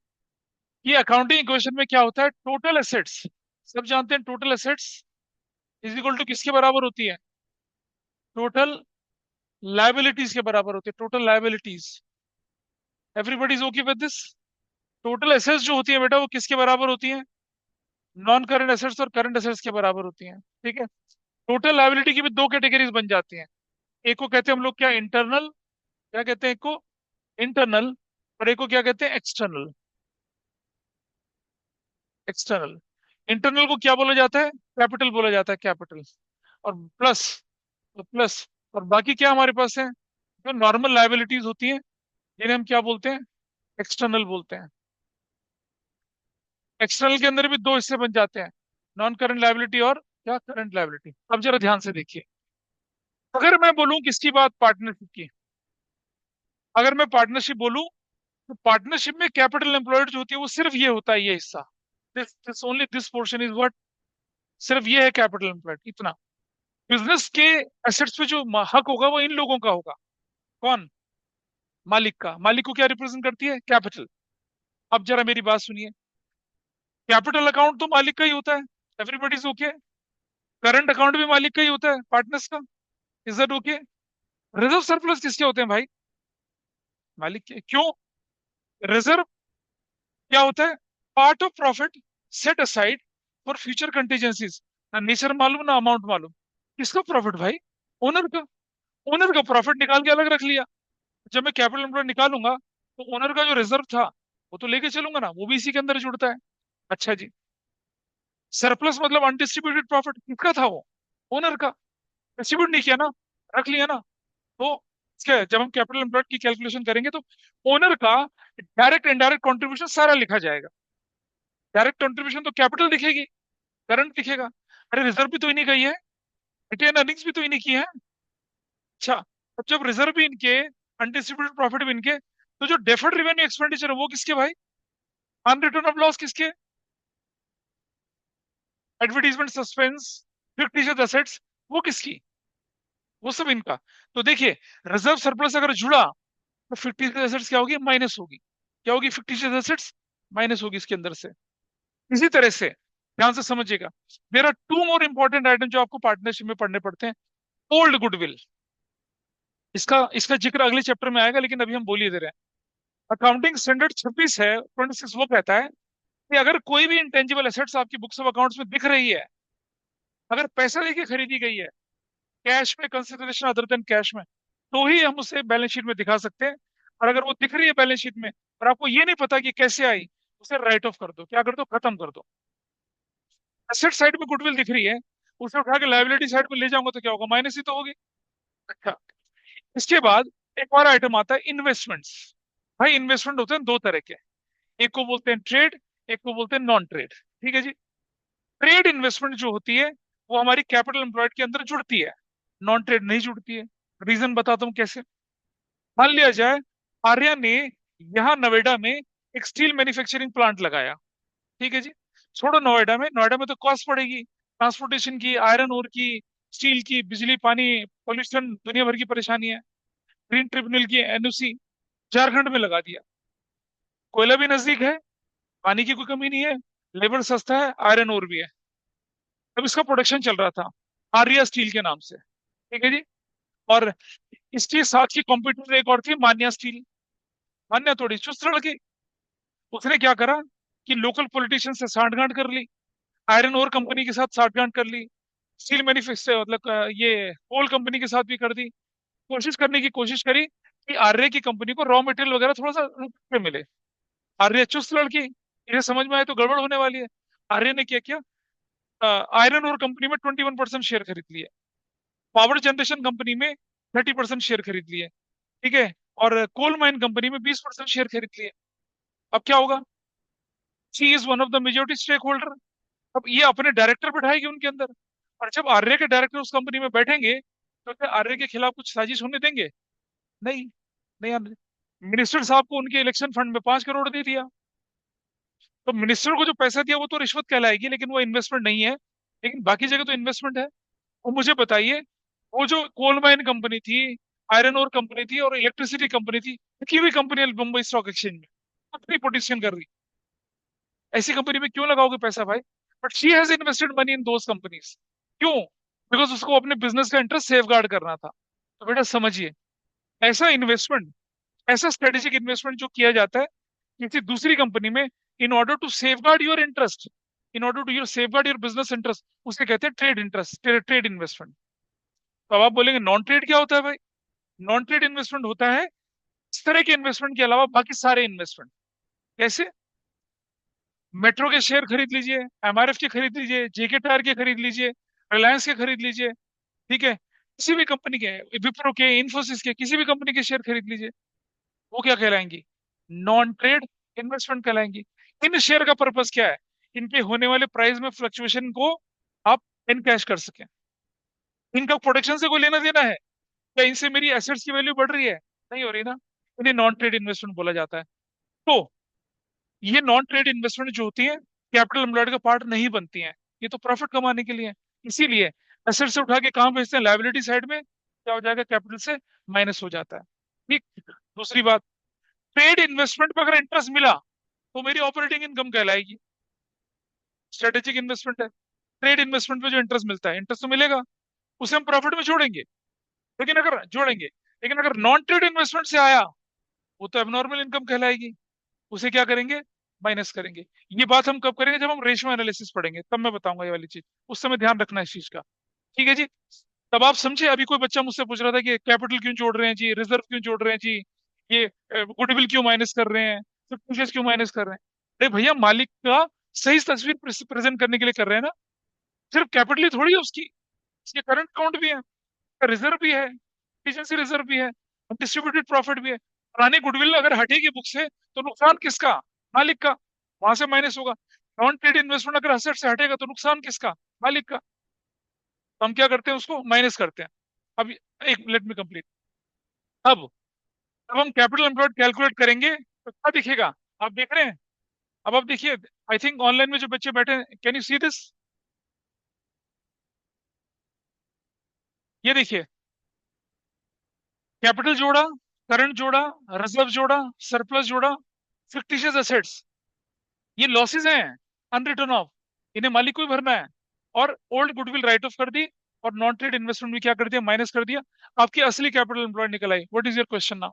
कि अकाउंटिंग इक्वेशन में क्या होता है, टोटल एसेट्स। सब जानते हैं total assets is equal to किसके बराबर होती है? टोटल लाइबिलिटीज के बराबर होती है। Total liabilities, everybody is okay with this? Total assets जो होती है बेटा, वो किसके बराबर होती है? नॉन करंट एसेट्स और करंट एसेट्स के बराबर होती हैं, ठीक है। टोटल लायबिलिटी की भी दो कैटेगरीज बन जाती हैं। एक को कहते हैं हम लोग क्या, इंटरनल, क्या कहते हैं एक को, इंटरनल, और एक को क्या कहते हैं, एक्सटर्नल। एक्सटर्नल, इंटरनल को क्या बोला जाता है, कैपिटल बोला जाता है, कैपिटल। और प्लस, तो प्लस, और बाकी क्या हमारे पास है, जो नॉर्मल लायबिलिटीज होती हैं, जिन्हें हम क्या बोलते हैं, एक्सटर्नल बोलते हैं। एक्सटर्नल के अंदर भी दो हिस्से बन जाते हैं, नॉन करंट लायबिलिटी और क्या, करंट लायबिलिटी। अब जरा ध्यान से देखिए, अगर मैं बोलूं किसकी बात, पार्टनरशिप की, अगर मैं पार्टनरशिप बोलूं, तो पार्टनरशिप में कैपिटल एम्प्लॉयड जो होती है वो सिर्फ ये होता है, ये हिस्सा, this only this portion is what, सिर्फ ये है कैपिटल एम्प्लॉयड, इतना। बिजनेस के एसेट्स पे जो हक होगा वो इन लोगों का होगा। कौन, मालिक का। मालिक को क्या रिप्रेजेंट करती है, कैपिटल। अब जरा मेरी बात सुनिए, कैपिटल अकाउंट तो मालिक का ही होता है, everybody is okay. Current account भी मालिक का ही होता है, पार्टनर्स का, is that okay. Reserve surplus किसके होते हैं भाई, मालिक के। क्यों, रिजर्व क्या होता है, part of profit set aside for future contingencies. ना नेचर मालूम ना अमाउंट मालूम, किसका प्रॉफिट भाई, ओनर का। ओनर का प्रॉफिट निकाल के अलग रख लिया। जब मैं कैपिटल एम्प्लॉय निकालूंगा तो ओनर का जो रिजर्व था वो तो लेके चलूंगा ना, वो भी इसी के अंदर जुड़ता है। अच्छा जी, सरप्लस मतलब अनडिस्ट्रीब्यूटेड प्रॉफिट, किसका था वो, ओनर का। डिस्ट्रीब्यूट नहीं किया ना, रख लिया ना। तो जब हम कैपिटल एम्प्लॉयड की कैलकुलेशन करेंगे तो ओनर का डायरेक्ट इनडायरेक्ट कंट्रीब्यूशन सारा लिखा जाएगा। डायरेक्ट कंट्रीब्यूशन तो कैपिटल दिखेगी, करंट दिखेगा। अरे रिजर्व भी तो इन्हीं का ही है, रिटेन अर्निंग्स भी तो इन्हीं की है। अच्छा, अब जब रिजर्व भी इनके, अनडिस्ट्रीब्यूटेड प्रॉफिट भी इनके, तो जो डेफर्ड रेवेन्यू एक्सपेंडिचर है वो किसके भाई, अनरिटर्न ऑफ लॉस किसके, एडवर्टीजमेंट सस्पेंस, फिक्टिशियस एसेट्स, वो किसकी, वो सब इनका। तो देखिए, रिजर्व सरप्लस अगर जुड़ा तो फिक्टिशियस एसेट्स क्या होगी, माइनस होगी। क्या होगी, फिक्टिशियस एसेट्स माइनस होगी इसके अंदर से। इसी तरह से ध्यान से समझिएगा, there are two more important item जो आपको पार्टनरशिप में पढ़ने पड़ते हैं। ओल्ड गुडविल, इसका इसका जिक्र अगले चैप्टर में आएगा, लेकिन अभी हम बोल ही दे रहे हैं। अकाउंटिंग स्टैंडर्ड 26 है, 26 वो कहता है कि अगर कोई भी इंटेंजिबल एसेट्स आपकी बुक्स ऑफ अकाउंट्स में दिख रही है, अगर पैसा लेके खरीदी गई है, कैश में, कंसिडरेशन अदर देन कैश में, तो ही हम उसे बैलेंस शीट में दिखा सकते हैं। और अगर वो दिख रही है बैलेंस शीट में और आपको ये नहीं पता कि कैसे आई, उसे राइट ऑफ कर दो, क्या कर दो, खत्म कर दो। एसेट साइड में गुडविल दिख रही है, उसे उठा के लायबिलिटी साइड में ले जाऊंगा तो क्या होगा, माइनस ही तो होगी। अच्छा, इसके बाद एक और आइटम आता है, इन्वेस्टमेंट्स। भाई इन्वेस्टमेंट होते हैं दो तरह के, एक को बोलते हैं ट्रेड, एक को बोलते हैं नॉन ट्रेड। ठीक है जी। ट्रेड इन्वेस्टमेंट जो होती है वो हमारी कैपिटल एम्प्लॉयड के अंदर जुड़ती है, नॉन ट्रेड नहीं जुड़ती है। रीजन बताता हूँ कैसे। मान लिया जाए, आर्या ने यहाँ नोएडा में एक स्टील मैन्युफैक्चरिंग प्लांट लगाया। ठीक है जी। छोड़ो नोएडा में, नोएडा में तो कॉस्ट पड़ेगी ट्रांसपोर्टेशन की, आयरन ओर की, स्टील की, बिजली पानी, पोल्यूशन, दुनिया भर की परेशानी है। ग्रीन ट्रिब्यूनल की एनओसी, झारखंड में लगा दिया। कोयला भी नजदीक है, पानी की कोई कमी नहीं है, लेबर सस्ता है, आयरन ओर भी है। तब इसका प्रोडक्शन चल रहा था आर्या स्टील के नाम से। ठीक है जी। और इसके साथ की कॉम्पिटिटर एक और थी, मान्या स्टील। मान्या थोड़ी चुस्त लड़की, उसने क्या करा कि लोकल पॉलिटिशियन से सांठगांठ कर ली, आयरन ओर कंपनी के साथ सांठगांठ कर ली, स्टील मैन्युफैक्चर मतलब ये कोल कंपनी के साथ भी कर दी। कोशिश करने की कोशिश करी कि आर्य की कंपनी को रॉ मटेरियल वगैरह थोड़ा सा रुपए पे मिले। आर्य चुस्त लड़की, इन्हें समझ में आए तो गड़बड़ होने वाली है। आर्य ने क्या किया, आयरन और कंपनी में 21% शेयर खरीद लिए, पावर जनरेशन कंपनी में 30% शेयर खरीद लिए। ठीक है। और कोल माइन कंपनी में 20% शेयर खरीद लिए। अब क्या होगा, she is one of the majority stake holder. अब ये अपने डायरेक्टर बैठाएगी उनके अंदर, और जब आर्य के डायरेक्टर उस कंपनी में बैठेंगे तो क्या आर्य के खिलाफ कुछ साजिश होने देंगे, नहीं, नहीं आने। मिनिस्टर साहब को उनके इलेक्शन फंड में 5 करोड़ दे दिया, तो मिनिस्टर को जो पैसा दिया वो तो रिश्वत कहलाएगी, लेकिन वो इन्वेस्टमेंट नहीं है। लेकिन बाकी जगह तो इन्वेस्टमेंट है। वो मुझे बताइए, वो जो कोल माइन कंपनी थी, आयरन ओर कंपनी थी और इलेक्ट्रिसिटी कंपनी थी, की हुई कंपनी है मुंबई स्टॉक एक्सचेंज में, अपनी पोजीशन कर रही, ऐसी कंपनी में क्यों लगाओगे पैसा भाई। But she has invested money in those companies. क्यों, बिकॉज उसको अपने बिजनेस का इंटरेस्ट सेफ गार्ड करना था। तो बेटा समझिए, ऐसा इन्वेस्टमेंट, ऐसा स्ट्रेटेजिक इन्वेस्टमेंट जो किया जाता है किसी दूसरी कंपनी में in order to safeguard your interest, in order to your safeguard your business interest, उसे कहते हैं ट्रेड इंटरेस्ट, ट्रेड इन्वेस्टमेंट। तो अब आप बोलेंगे नॉन ट्रेड क्या होता है भाई? नॉन ट्रेड इन्वेस्टमेंट होता है इस तरह के इन्वेस्टमेंट के अलावा बाकी सारे इन्वेस्टमेंट। कैसे? मेट्रो के शेयर खरीद लीजिए, एमआरएफ के खरीद लीजिए, जेके टायर के खरीद लीजिए, रिलायंस के खरीद लीजिए, ठीक है, किसी भी कंपनी के, विप्रो के, इन्फोसिस के, किसी भी कंपनी के शेयर खरीद लीजिए, वो क्या कहलाएंगी? नॉन ट्रेड इन्वेस्टमेंट कहलाएंगी। इन शेयर का पर्पस क्या है? इनके होने वाले प्राइस में फ्लक्चुएशन को आप इनकैश कर सकें। इनका प्रोडक्शन से कोई लेना देना है? क्या इनसे मेरी एसेट्स की वैल्यू बढ़ रही है? नहीं हो रही ना। इन्हें नॉन ट्रेड इन्वेस्टमेंट बोला जाता है। तो ये नॉन ट्रेड इन्वेस्टमेंट जो होती है, कैपिटल एम्प्लॉयड का पार्ट नहीं बनती हैं। ये तो प्रॉफिट कमाने के लिए है। इसीलिए एसेट से उठा के कहाँ भेजते हैं? लायबिलिटी साइड में क्या हो जाएगा? कैपिटल से माइनस हो जाता है। ठीक। दूसरी बात, ट्रेड इन्वेस्टमेंट पर अगर इंटरेस्ट मिला तो मेरी ऑपरेटिंग इनकम कहलाएगी। स्ट्रेटेजिक इन्वेस्टमेंट है, ट्रेड इन्वेस्टमेंट पे जो इंटरेस्ट मिलता है, इंटरेस्ट तो मिलेगा, उसे हम प्रॉफिट में जोड़ेंगे। लेकिन अगर नॉन ट्रेड इन्वेस्टमेंट से आया, वो तो एबनॉर्मल इनकम कहलाएगी। उसे क्या करेंगे? माइनस करेंगे। ये बात हम कब करेंगे? जब हम रेशियो एनालिसिस पढ़ेंगे, तब मैं बताऊंगा ये वाली चीज। उस समय ध्यान रखना इस चीज का। ठीक है जी। तब आप समझे। अभी कोई बच्चा मुझसे पूछ रहा था कि कैपिटल क्यों जोड़ रहे हैं जी, रिजर्व क्यों जोड़ रहे हैं जी, ये गुडविल क्यों माइनस कर रहे हैं, फिफ्टीज क्यों माइनस कर रहे हैं? अरे भैया, मालिक का सही तस्वीर प्रेजेंट करने के लिए कर रहे हैं ना। सिर्फ कैपिटल ही थोड़ी है उसकी, इसके करंट अकाउंट भी है, रिजर्व भी है, एफिशिएंसी रिजर्व भी है, डिस्ट्रीब्यूटेड प्रॉफिट भी है। पुरानी गुडविल अगर हटेगी बुक से तो नुकसान किसका? मालिक का। वहां से माइनस होगा। नॉन ट्रेड इन्वेस्टमेंट अगर असेट से हटेगा तो नुकसान किसका? मालिक का। तो हम क्या करते हैं? उसको माइनस करते हैं। अब एक लेट में कंप्लीट। अब अब हम कैपिटल एम्प्लॉयड कैलकुलेट करेंगे तो क्या दिखेगा? आप देख रहे हैं? अब आप देखिए, आई थिंक ऑनलाइन में जो बच्चे बैठे हैं, कैन यू सी दिस? ये देखिए, कैपिटल जोड़ा, करंट जोड़ा, रिजर्व जोड़ा, सरप्लस जोड़ा, फिक्टिशियस एसेट्स, ये लॉसेस हैं, अनरिटर्न ऑफ। इन्हें मालिक को ही भरना है। और ओल्ड गुडविल राइट ऑफ कर दी, और नॉन ट्रेड इन्वेस्टमेंट भी क्या कर दिया? माइनस कर दिया। आपकी असली कैपिटल एम्प्लॉयड निकल आई। What is your question now?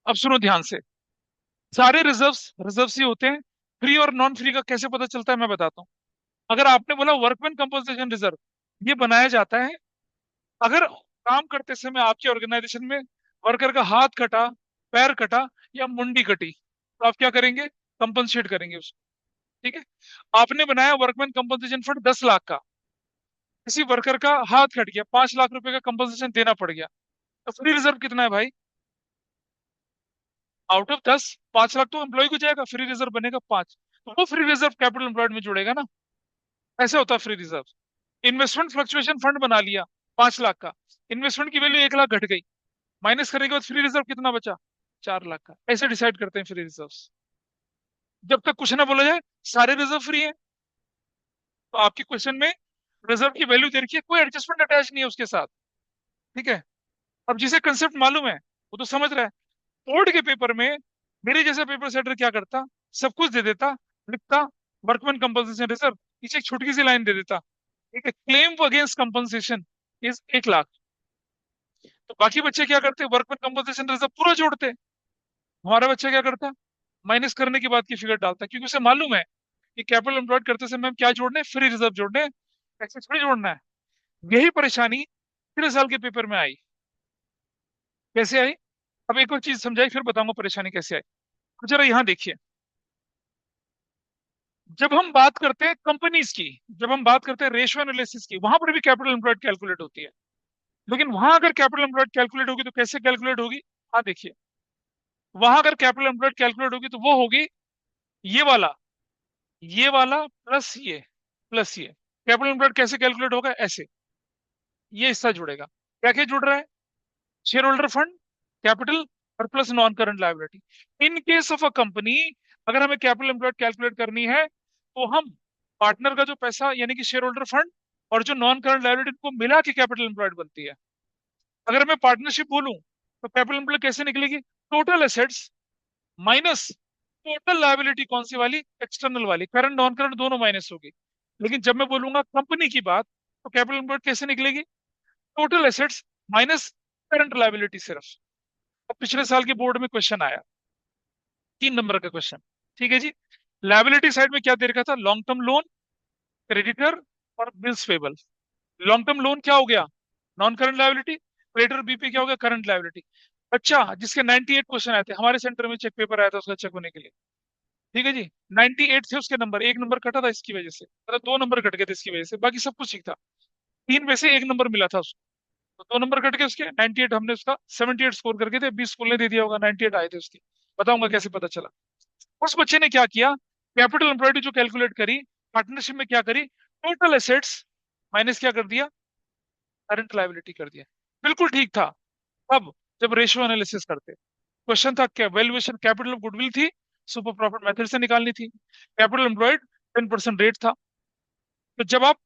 अब सुनो ध्यान से। सारे रिजर्व्स रिजर्व्स ही होते हैं। फ्री और नॉन फ्री का कैसे पता चलता है, मैं बताता हूँ। अगर आपने बोला वर्कमैन कंपनसेशन रिजर्व, ये बनाया जाता है अगर काम करते समय आपके ऑर्गेनाइजेशन में वर्कर का हाथ कटा, पैर कटा, या मुंडी कटी, तो आप क्या करेंगे? कंपनसेट करेंगे उसको। ठीक है। आपने बनाया वर्कमैन कंपनसेशन फंड 10 लाख का, किसी वर्कर का हाथ कट गया, 5 लाख रुपए का कंपनसेशन देना पड़ गया, तो फ्री रिजर्व कितना है भाई? आउट ऑफ 10, 5 लाख तो एम्प्लॉय को जाएगा, फ्री रिजर्व बनेगा 5। तो वो फ्री रिजर्व कैपिटल एम्प्लॉयड में जुड़ेगा ना। ऐसे होता है free reserve. Investment fluctuation fund बना लिया 5 लाख का, इन्वेस्टमेंट की वैल्यू 1 लाख घट गई, माइनस करने के बाद फ्री रिजर्व कितना बचा? 4 लाख का। ऐसे डिसाइड करते हैं फ्री रिजर्व। जब तक कुछ ना बोला जाए, सारे रिजर्व फ्री है। तो आपके क्वेश्चन में रिजर्व की वैल्यू दे रखी है, कोई एडजस्टमेंट अटैच नहीं है उसके साथ। ठीक है। अब जिसे कंसेप्ट मालूम है वो तो समझ रहा है। बोर्ड के पेपर में मेरे जैसा पेपर सेटर क्या करता? सब कुछ दे देता, लिखता वर्कमैन कंपनसेशन रिजर्व, पीछे एक छोटी सी लाइन दे देता, ठीक है, claim against compensation is 1 lakh. तो बाकी बच्चे क्या करते? वर्कमैन कंपनसेशन रिजर्व पूरा जोड़ते। हमारा बच्चा क्या करता? माइनस करने के बाद की फिगर डालता, क्योंकि उसे मालूम है कि कैपिटल एम्प्लॉयड करते समय हम क्या जोड़ने? फ्री रिजर्व जोड़ने, एक्सेस फ्री जोड़ना है। यही परेशानी पिछले साल के पेपर में आई। कैसे आई? अब एक और चीज समझाई, फिर बताऊंगा परेशानी कैसे आई। तो जरा यहाँ देखिए। जब हम बात करते हैं कंपनीज की, जब हम बात करते हैं रेशियो एनालिसिस की, वहां पर भी कैपिटल एम्प्लॉयड कैलकुलेट होती है। लेकिन वहां अगर कैपिटल एम्प्लॉयड कैलकुलेट होगी तो कैसे कैलकुलेट होगी? हाँ देखिए, वहां अगर कैपिटल एम्प्लॉयड कैलकुलेट होगी तो वो होगी ये वाला, ये वाला प्लस ये, प्लस ये। कैपिटल एम्प्लॉयड कैसे कैलकुलेट होगा? ऐसे, ये हिस्सा जुड़ेगा। क्या क्या जुड़ रहा है? शेयर होल्डर फंड, कैपिटल, और plus non current liability. In case of a company, अगर हमें कैपिटल एम्प्लॉयड कैलकुलेट करनी है तो हम पार्टनर का जो पैसा यानी कि शेयर होल्डर फंड और जो नॉन करंट लायबिलिटी को मिला के कैपिटल एम्प्लॉयड बनती है। अगर मैं पार्टनरशिप बोलूं तो कैपिटल एम्प्लॉयड कैसे निकलेगी? Total assets minus total liability, कौन सी वाली? एक्सटर्नल वाली, करंट नॉन करंट दोनों माइनस होगी। लेकिन जब मैं बोलूंगा कंपनी की बात, तो कैपिटल एम्प्लॉयड कैसे निकलेगी? Total assets minus current liability सिर्फ। अब पिछले साल के बोर्ड में क्वेश्चन आया, 3 नंबर का क्वेश्चन। ठीक है जी। लायबिलिटी साइड में क्या दे रखा था? लॉन्ग टर्म लोन, क्रेडिटर और bills payable. Long term loan क्या हो गया? Non current liability. Creditor BP क्या हो गया? Current liability. अच्छा, जिसके 98 क्वेश्चन आए थे हमारे सेंटर में, चेक पेपर आया था उसका चेक होने के लिए, ठीक है जी, 98 थे उसके नंबर, एक नंबर कटा था इसकी वजह से, मतलब दो नंबर कट गए थे इसकी वजह से, बाकी सब कुछ ठीक था। तीन में से एक नंबर मिला था उसको, तो दो नंबर कट के उसके 98, हमने उसका 78 स्कोर करके थे, 20 स्कूल ने दे दिया होगा, 98 आए थे उसके। बताऊंगा कैसे पता चला। उस बच्चे ने क्या किया, कैपिटल एम्प्लॉयड जो कैलकुलेट करी, पार्टनरशिप में क्या करी, टोटल एसेट्स माइनस क्या कर दिया, करंट लायबिलिटी कर दिया। बिल्कुल ठीक था। अब जब रेशियो एनालिसिस करते, क्वेश्चन था क्या, वैल्यूएशन कैपिटल ऑफ गुडविल थी, सुपर प्रॉफिट मेथड से निकालनी थी, कैपिटल एम्प्लॉयड 10% रेट था। तो जब आप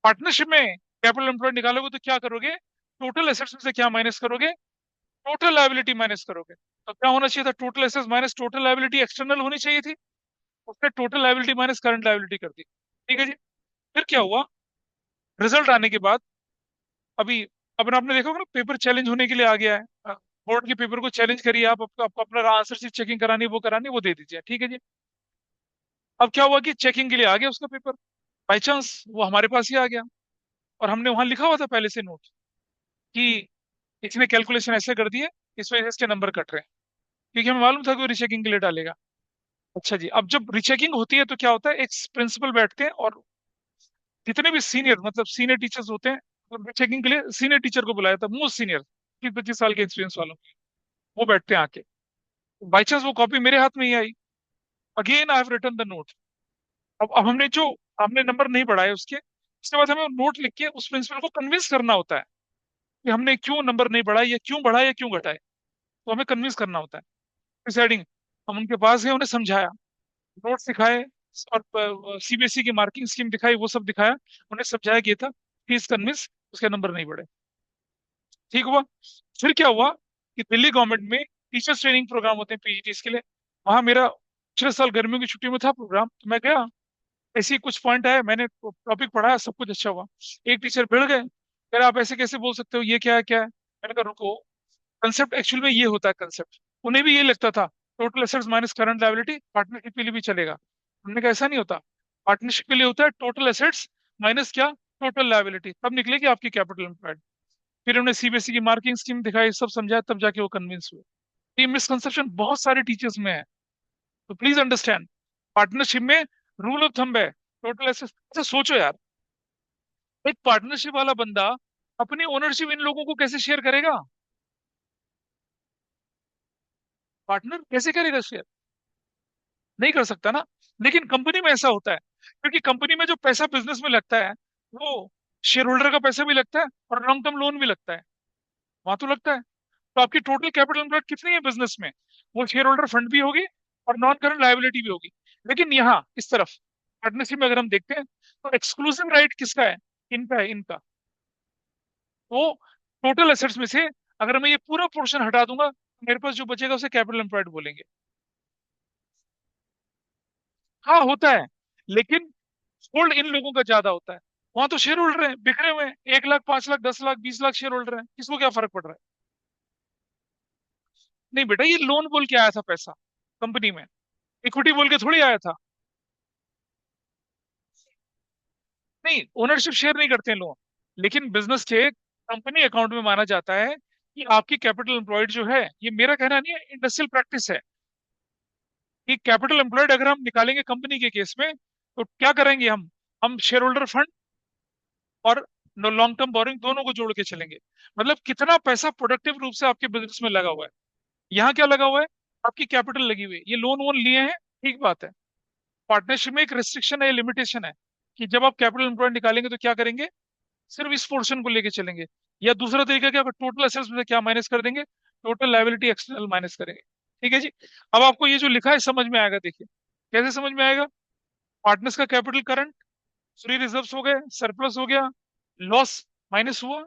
पार्टनरशिप में कैपिटल एम्प्लॉयड निकालोगे तो क्या करोगे, टोटल एसेट्स में से क्या माइनस करोगे, टोटल लायबिलिटी माइनस करोगे। तो क्या होना चाहिए था, total assets minus total liability external होनी चाहिए थी, उसने total liability minus current liability कर दी। ठीक है जी। फिर क्या हुआ, रिजल्ट आने के बाद, अभी अपन आपने देखा होगा ना, पेपर चैलेंज होने के लिए आ गया है, बोर्ड के पेपर को चैलेंज करिए आप, आपको अपना आंसर शीट चेकिंग करानी, वो करानी, वो दे दीजिए, ठीक है जी। अब क्या हुआ कि चेकिंग के लिए आ गया उसका पेपर, बाई चांस वो हमारे पास ही आ गया, और हमने वहां लिखा हुआ था पहले से नोट कि इसने कैलकुलेशन ऐसे कर दिए, इस वजह से इसके नंबर कट रहे हैं, क्योंकि हमें मालूम था कि वो रिचेकिंग के लिए डालेगा। अच्छा जी, अब जब रिचेकिंग होती है तो क्या होता है, एक प्रिंसिपल बैठते हैं और जितने भी सीनियर, मतलब सीनियर टीचर्स होते हैं, रिचेकिंग के लिए सीनियर टीचर को बुलाया था, मोस्ट सीनियर, 20-25 साल के एक्सपीरियंस वालों, वो बैठते हैं आके। बाई चांस वो कॉपी मेरे हाथ में ही आई, again I have written the note. अब हमने नंबर नहीं बढ़ाए उसके बाद हमें नोट लिख के उस प्रिंसिपल को कन्विंस करना होता है कि हमने क्यों नंबर नहीं बढ़ाए, या क्यों बढ़ाए या क्यों घटाए, तो हमें कन्विंस करना होता है। डिसाइडिंग, हम उनके पास गए, उन्हें समझाया, नोट सिखाए, और सीबीएसई की मार्किंग स्कीम दिखाई, वो सब दिखाया, उन्हें समझाया कि ये था, प्लीज कन्विंस, उसके नंबर नहीं बढ़े। ठीक हुआ। फिर क्या हुआ कि दिल्ली गवर्नमेंट में टीचर्स ट्रेनिंग प्रोग्राम होते हैं पीजीटीज के लिए, वहां मेरा पिछले साल गर्मियों की छुट्टी में था प्रोग्राम, तो मैं गया, ऐसे ही कुछ पॉइंट आए, मैंने टॉपिक पढ़ाया, सब कुछ अच्छा हुआ। एक टीचर भिड़ गए, कह रहे आप ऐसे कैसे बोल सकते हो, ये क्या है क्या है। मैंने कहा रुको, कंसेप्ट एक्चुअल में ये होता है कंसेप्ट। उन्हें भी ये लगता था total assets minus current liability partnership के लिए भी चलेगा, हमने कहा ऐसा नहीं होता, पार्टनरशिप के लिए होता है टोटल एसेट्स माइनस क्या, टोटल लायबिलिटी, तब निकलेगी आपकी कैपिटल एम्प्लॉयड। फिर उन्हें सीबीएसई की मार्किंग स्कीम दिखाई, सब समझाया, तब जाके वो कन्विंस हुए। ये मिसकंसेप्शन बहुत सारे टीचर्स में है, तो प्लीज अंडरस्टैंड, पार्टनरशिप में रूल ऑफ थंब है टोटल एसेट्स। अच्छा सोचो यार, एक पार्टनरशिप वाला बंदा अपनी ओनरशिप इन लोगों को कैसे शेयर करेगा, पार्टनर कैसे करेगा शेयर, नहीं कर सकता ना। लेकिन कंपनी में ऐसा होता है, क्योंकि कंपनी में जो पैसा बिजनेस में लगता है, वो शेयर होल्डर का पैसा भी लगता है और लॉन्ग टर्म लोन भी लगता है, वहां तो लगता है। तो आपकी टोटल कैपिटल एम्प्लॉयड कितनी है बिजनेस में, वो शेयर होल्डर फंड भी होगी और नॉन करंट लायबिलिटी भी होगी। लेकिन यहाँ इस तरफ पार्टनरशिप में अगर हम देखते हैं, तो एक्सक्लूसिव राइट किसका है, इनका है, इनका। तो टोटल एसेट्स में से अगर मैं ये पूरा पोर्शन हटा दूंगा, तो मेरे पास जो बचेगा उसे कैपिटल एम्प्लॉयड बोलेंगे। हाँ होता है, लेकिन होल्ड इन लोगों का ज्यादा होता है, वहां तो शेयर होल्डर हैं बिखरे हुए हैं, 1 लाख, 5 लाख, 10 लाख, 20 लाख शेयर होल्डर हैं, किसको क्या फर्क पड़ रहा है। नहीं बेटा, ये लोन बोल के आया था पैसा कंपनी में, इक्विटी बोल के थोड़ी आया था। नहीं, ओनरशिप शेयर नहीं करते हैं लोग, लेकिन बिजनेस के कंपनी अकाउंट में माना जाता है कि आपकी कैपिटल एम्प्लॉयड जो है, ये मेरा कहना नहीं है, इंडस्ट्रियल प्रैक्टिस है, कि कैपिटल एम्प्लॉयड अगर हम निकालेंगे कंपनी के केस में, तो क्या करेंगे हम शेयर होल्डर फंड और लॉन्ग टर्म बोरिंग दोनों को जोड़ के चलेंगे। मतलब कितना पैसा प्रोडक्टिव रूप से आपके बिजनेस में लगा हुआ है, यहाँ क्या लगा हुआ है, आपकी कैपिटल लगी हुई है, ये लोन वोन लिए हैं, ठीक बात है। पार्टनरशिप में एक रिस्ट्रिक्शन है, लिमिटेशन है, कि जब आप कैपिटल एम्प्लॉयड निकालेंगे तो क्या करेंगे, सिर्फ इस पोर्शन को लेके चलेंगे। या दूसरा तरीका क्या, टोटल एसेट्स में से क्या माइनस कर देंगे, टोटल लायबिलिटी एक्सटर्नल माइनस करेंगे। ठीक है जी। अब आपको ये जो लिखा है समझ में आएगा, देखिए कैसे समझ में आएगा। पार्टनर्स का कैपिटल करंट, फ्री रिजर्व्स हो गए, सरप्लस हो गया, लॉस माइनस हुआ,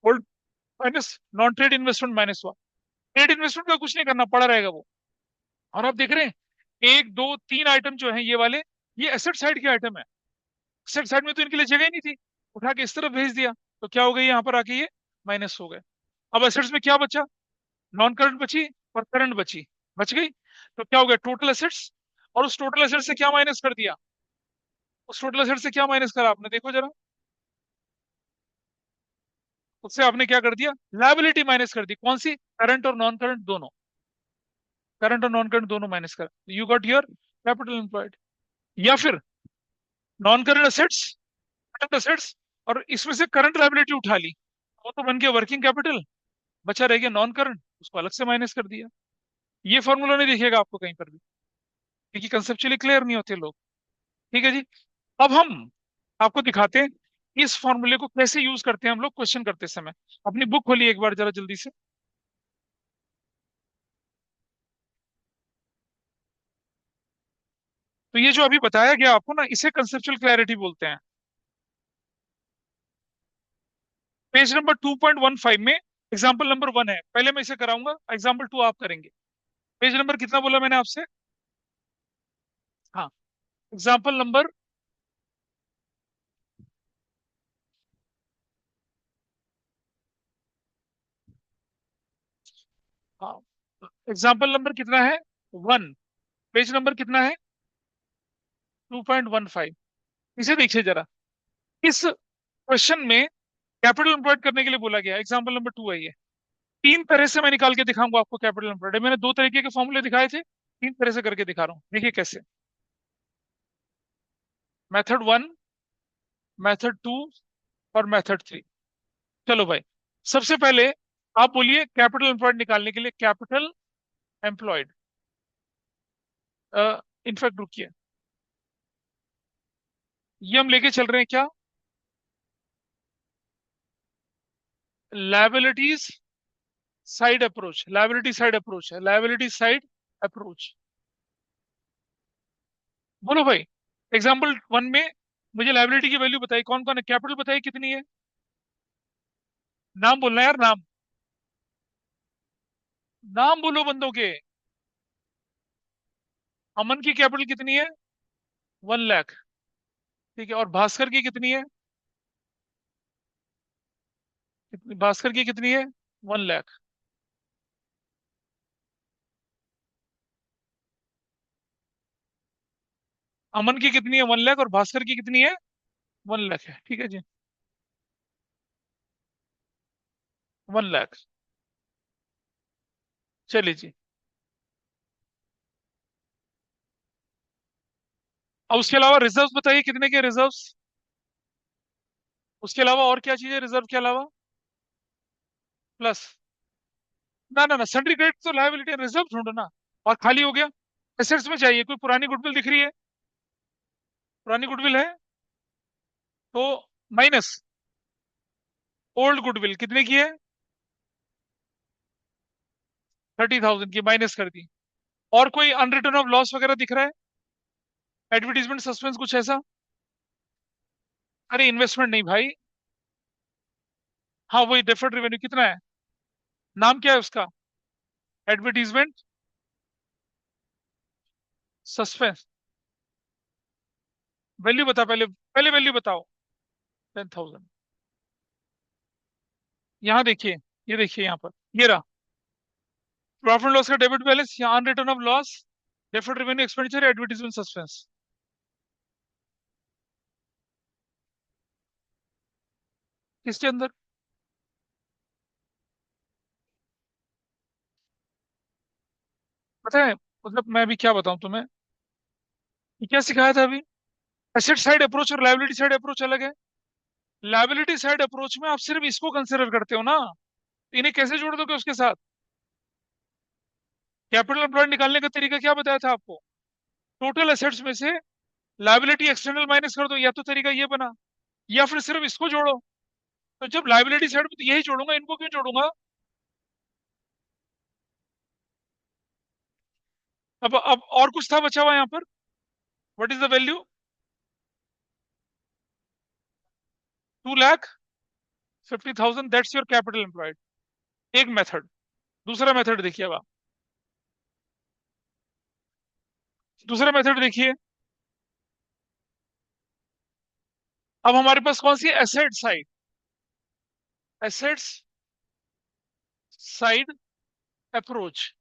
hold minus, non trade investment minus हुआ। ट्रेड इन्वेस्टमेंट का कुछ नहीं करना, पड़ा रहेगा वो। और आप देख रहे हैं, एक दो तीन आइटम जो है ये वाले, ये एसेट साइड के आइटम है, एसेट साइड में तो इनके लिए जगह ही नहीं थी, उठा के इस तरफ भेज दिया, तो क्या हो गई, यहाँ पर आके ये माइनस हो गए। अब एसेट्स में क्या बचा, नॉन करंट बची और करंट बची, बच गई। तो क्या हो गया, टोटल एसेट्स और उस टोटल एसेट से क्या माइनस कर दिया, उस टोटल एसेट से क्या माइनस करा आपने, देखो जरा। उससे आपने क्या कर दिया, लायबिलिटी माइनस कर दी। कौन सी, करंट और नॉन करंट दोनों, करंट और नॉन करंट दोनों माइनस कर, you got your capital employed. या फिर non current assets, current assets, और इसमें से करंट लायबिलिटी उठा ली, वो तो बन गया वर्किंग कैपिटल, बचा रह गया नॉन करंट, उसको अलग से माइनस कर दिया। ये फॉर्मूला नहीं दिखेगा आपको कहीं पर भी, क्योंकि कंसेप्चुअली क्लियर नहीं होते लोग। ठीक है जी। अब हम आपको दिखाते हैं इस फॉर्मूले को कैसे यूज करते हैं हम लोग क्वेश्चन करते समय। अपनी बुक खोलिए एक बार जरा जल्दी से। तो ये जो अभी बताया गया आपको ना, इसे कंसेप्चुअल क्लैरिटी बोलते हैं। पेज नंबर 2.15 में एग्जाम्पल नंबर 1 है, पहले मैं इसे कराऊंगा, एग्जाम्पल 2 आप करेंगे। पेज नंबर कितना बोला मैंने आपसे, हाँ, एग्जाम्पल नंबर, हाँ, एग्जाम्पल नंबर कितना है, 1। पेज नंबर कितना है, 2.15। इसे देखिए जरा। इस क्वेश्चन में कैपिटल एम्प्लॉयड करने के लिए बोला गया, एग्जाम्पल नंबर 2 है ये। तीन तरह से मैं निकाल के दिखाऊंगा आपको कैपिटल एम्प्लॉयड। मैंने दो तरीके के फॉर्मूले दिखाए थे, तीन तरह से करके दिखा रहा हूँ, देखिए कैसे। मेथड 1, मेथड 2 और मेथड 3। चलो भाई, सबसे पहले आप बोलिए कैपिटल एम्प्लॉयड निकालने के लिए, कैपिटल एम्प्लॉयड, इनफैक्ट रुकिए, ये हम लेके चल रहे हैं क्या, liabilities side approach, liability side approach है, लायबिलिटी साइड अप्रोच। बोलो भाई, एग्जाम्पल 1 में मुझे लायबिलिटी की वैल्यू बताइए, कौन कौन है, कैपिटल बताइए कितनी है, नाम बोलना यार, नाम, नाम बोलो बंदों के। अमन की कैपिटल कितनी है, 1 लाख। ठीक है, और भास्कर की कितनी है, भास्कर की कितनी है, 1 लाख। अमन की कितनी है, 1 लाख, और भास्कर की कितनी है, 1 लाख है, ठीक है जी, 1 लाख। चलिए जी। अब उसके अलावा रिजर्व बताइए कितने के रिजर्व्स, उसके अलावा और क्या चीज है रिजर्व के अलावा, प्लस, ना ना ना, सन्ड्री क्रेडिट तो लायबिलिटी, रिजर्व ढूंढो ना। और खाली हो गया, एसेट्स में चाहिए, कोई पुरानी गुडविल दिख रही है, पुरानी गुडविल है तो माइनस, ओल्ड गुडविल कितने की है, 30,000 की, माइनस कर दी। और कोई अनरिटर्न ऑफ लॉस वगैरह दिख रहा है, एडवर्टीजमेंट सस्पेंस कुछ ऐसा, अरे इन्वेस्टमेंट नहीं भाई, हाँ वही डेफर्ड रेवेन्यू कितना है, नाम क्या है उसका, एडवर्टीजमेंट सस्पेंस, वैल्यू बता पहले, पहले वैल्यू बताओ, 10,000। यहाँ देखिए, ये देखिए यहाँ पर, ये रहा प्रॉफिट लॉस का डेबिट बैलेंस, यहाँ unreturned of loss, deferred revenue expenditure, advertisement suspense, किसके अंदर, पता है, मतलब मैं अभी क्या बताऊं तुम्हें, ये क्या सिखाया था अभी, एसेट साइड अप्रोच और लायबिलिटी साइड अप्रोच अलग है। लायबिलिटी साइड अप्रोच में आप सिर्फ इसको कंसिडर करते हो ना, तो इन्हें कैसे जोड़ दोगे उसके साथ। कैपिटल एम्प्लॉयड निकालने का तरीका क्या बताया था आपको, टोटल एसेट्स में से लायबिलिटी एक्सटर्नल माइनस कर दो, या तो तरीका ये बना, या फिर सिर्फ इसको जोड़ो। तो जब लायबिलिटी साइड में तो यही जोड़ूंगा, इनको क्यों जोड़ूंगा। अब और कुछ था बचा हुआ यहाँ पर, what is the value, 2,50,000, that's your capital employed, एक मेथड। दूसरा मेथड देखिए, अब आप दूसरा मेथड देखिए। अब हमारे पास कौन सी asset side, assets side approach,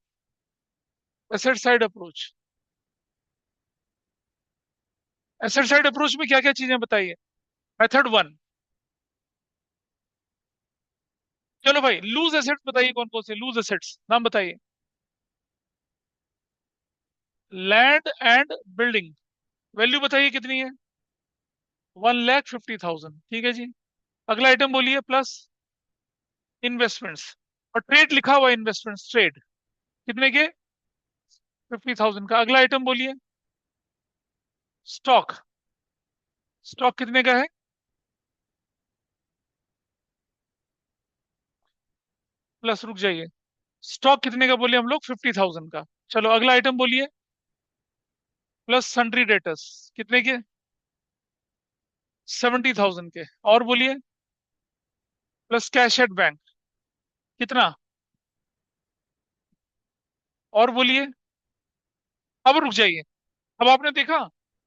asset side approach. Asset side approach में क्या क्या चीजें बताइए। Method one. चलो भाई, लूज एसेट्स बताइए, कौन कौन से लूज एसेट्स नाम बताइए। लैंड एंड बिल्डिंग, वैल्यू बताइए कितनी है। 1,50,000, ठीक है जी। अगला आइटम बोलिए, प्लस इन्वेस्टमेंट्स। और ट्रेड लिखा हुआ इन्वेस्टमेंट्स, ट्रेड कितने के, 50,000 का। अगला आइटम बोलिए, स्टॉक। स्टॉक कितने का है, प्लस रुक जाइए, स्टॉक कितने का बोलिए हम लोग, 50,000 का। चलो अगला आइटम बोलिए, प्लस सन्ड्री डेटर्स कितने के, 70,000 के। और बोलिए, प्लस कैश एट बैंक कितना। और बोलिए, अब रुक जाइए। अब आपने देखा,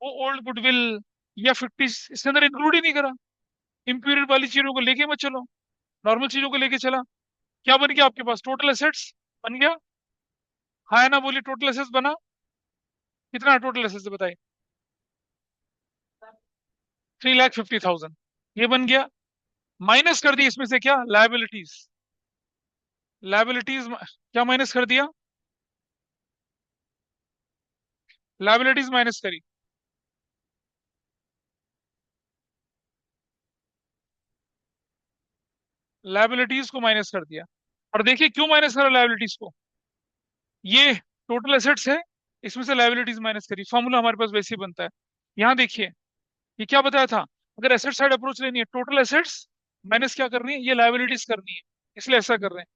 वो ओल्ड गुडविल या 50 इसके अंदर इंक्लूड ही नहीं करा। इंपीरियल वाली चीजों को लेके मत चलो, नॉर्मल चीजों को लेके चला। क्या बन गया आपके पास, टोटल एसेट्स बन गया। हाँ है ना, बोलिए, टोटल एसेट्स बना। कितना टोटल एसेट्स बताइए, 3,50,000, ये बन गया। माइनस कर दी इसमें से क्या, लाइबिलिटीज। लाइबिलिटीज क्या माइनस कर दिया, लाइबिलिटीज माइनस करी। लाइबिलिटीज को माइनस कर दिया। और देखिए क्यों माइनस करा लाइबिलिटीज को, ये टोटल एसेट्स है, इसमें से लाइबिलिटीज माइनस करी। फॉर्मूला हमारे पास वैसे ही बनता है। यहाँ देखिए, ये क्या बताया था, अगर एसेट साइड अप्रोच लेनी है, टोटल एसेट्स माइनस क्या करनी है, ये लाइबिलिटीज करनी है, इसलिए ऐसा कर रहे हैं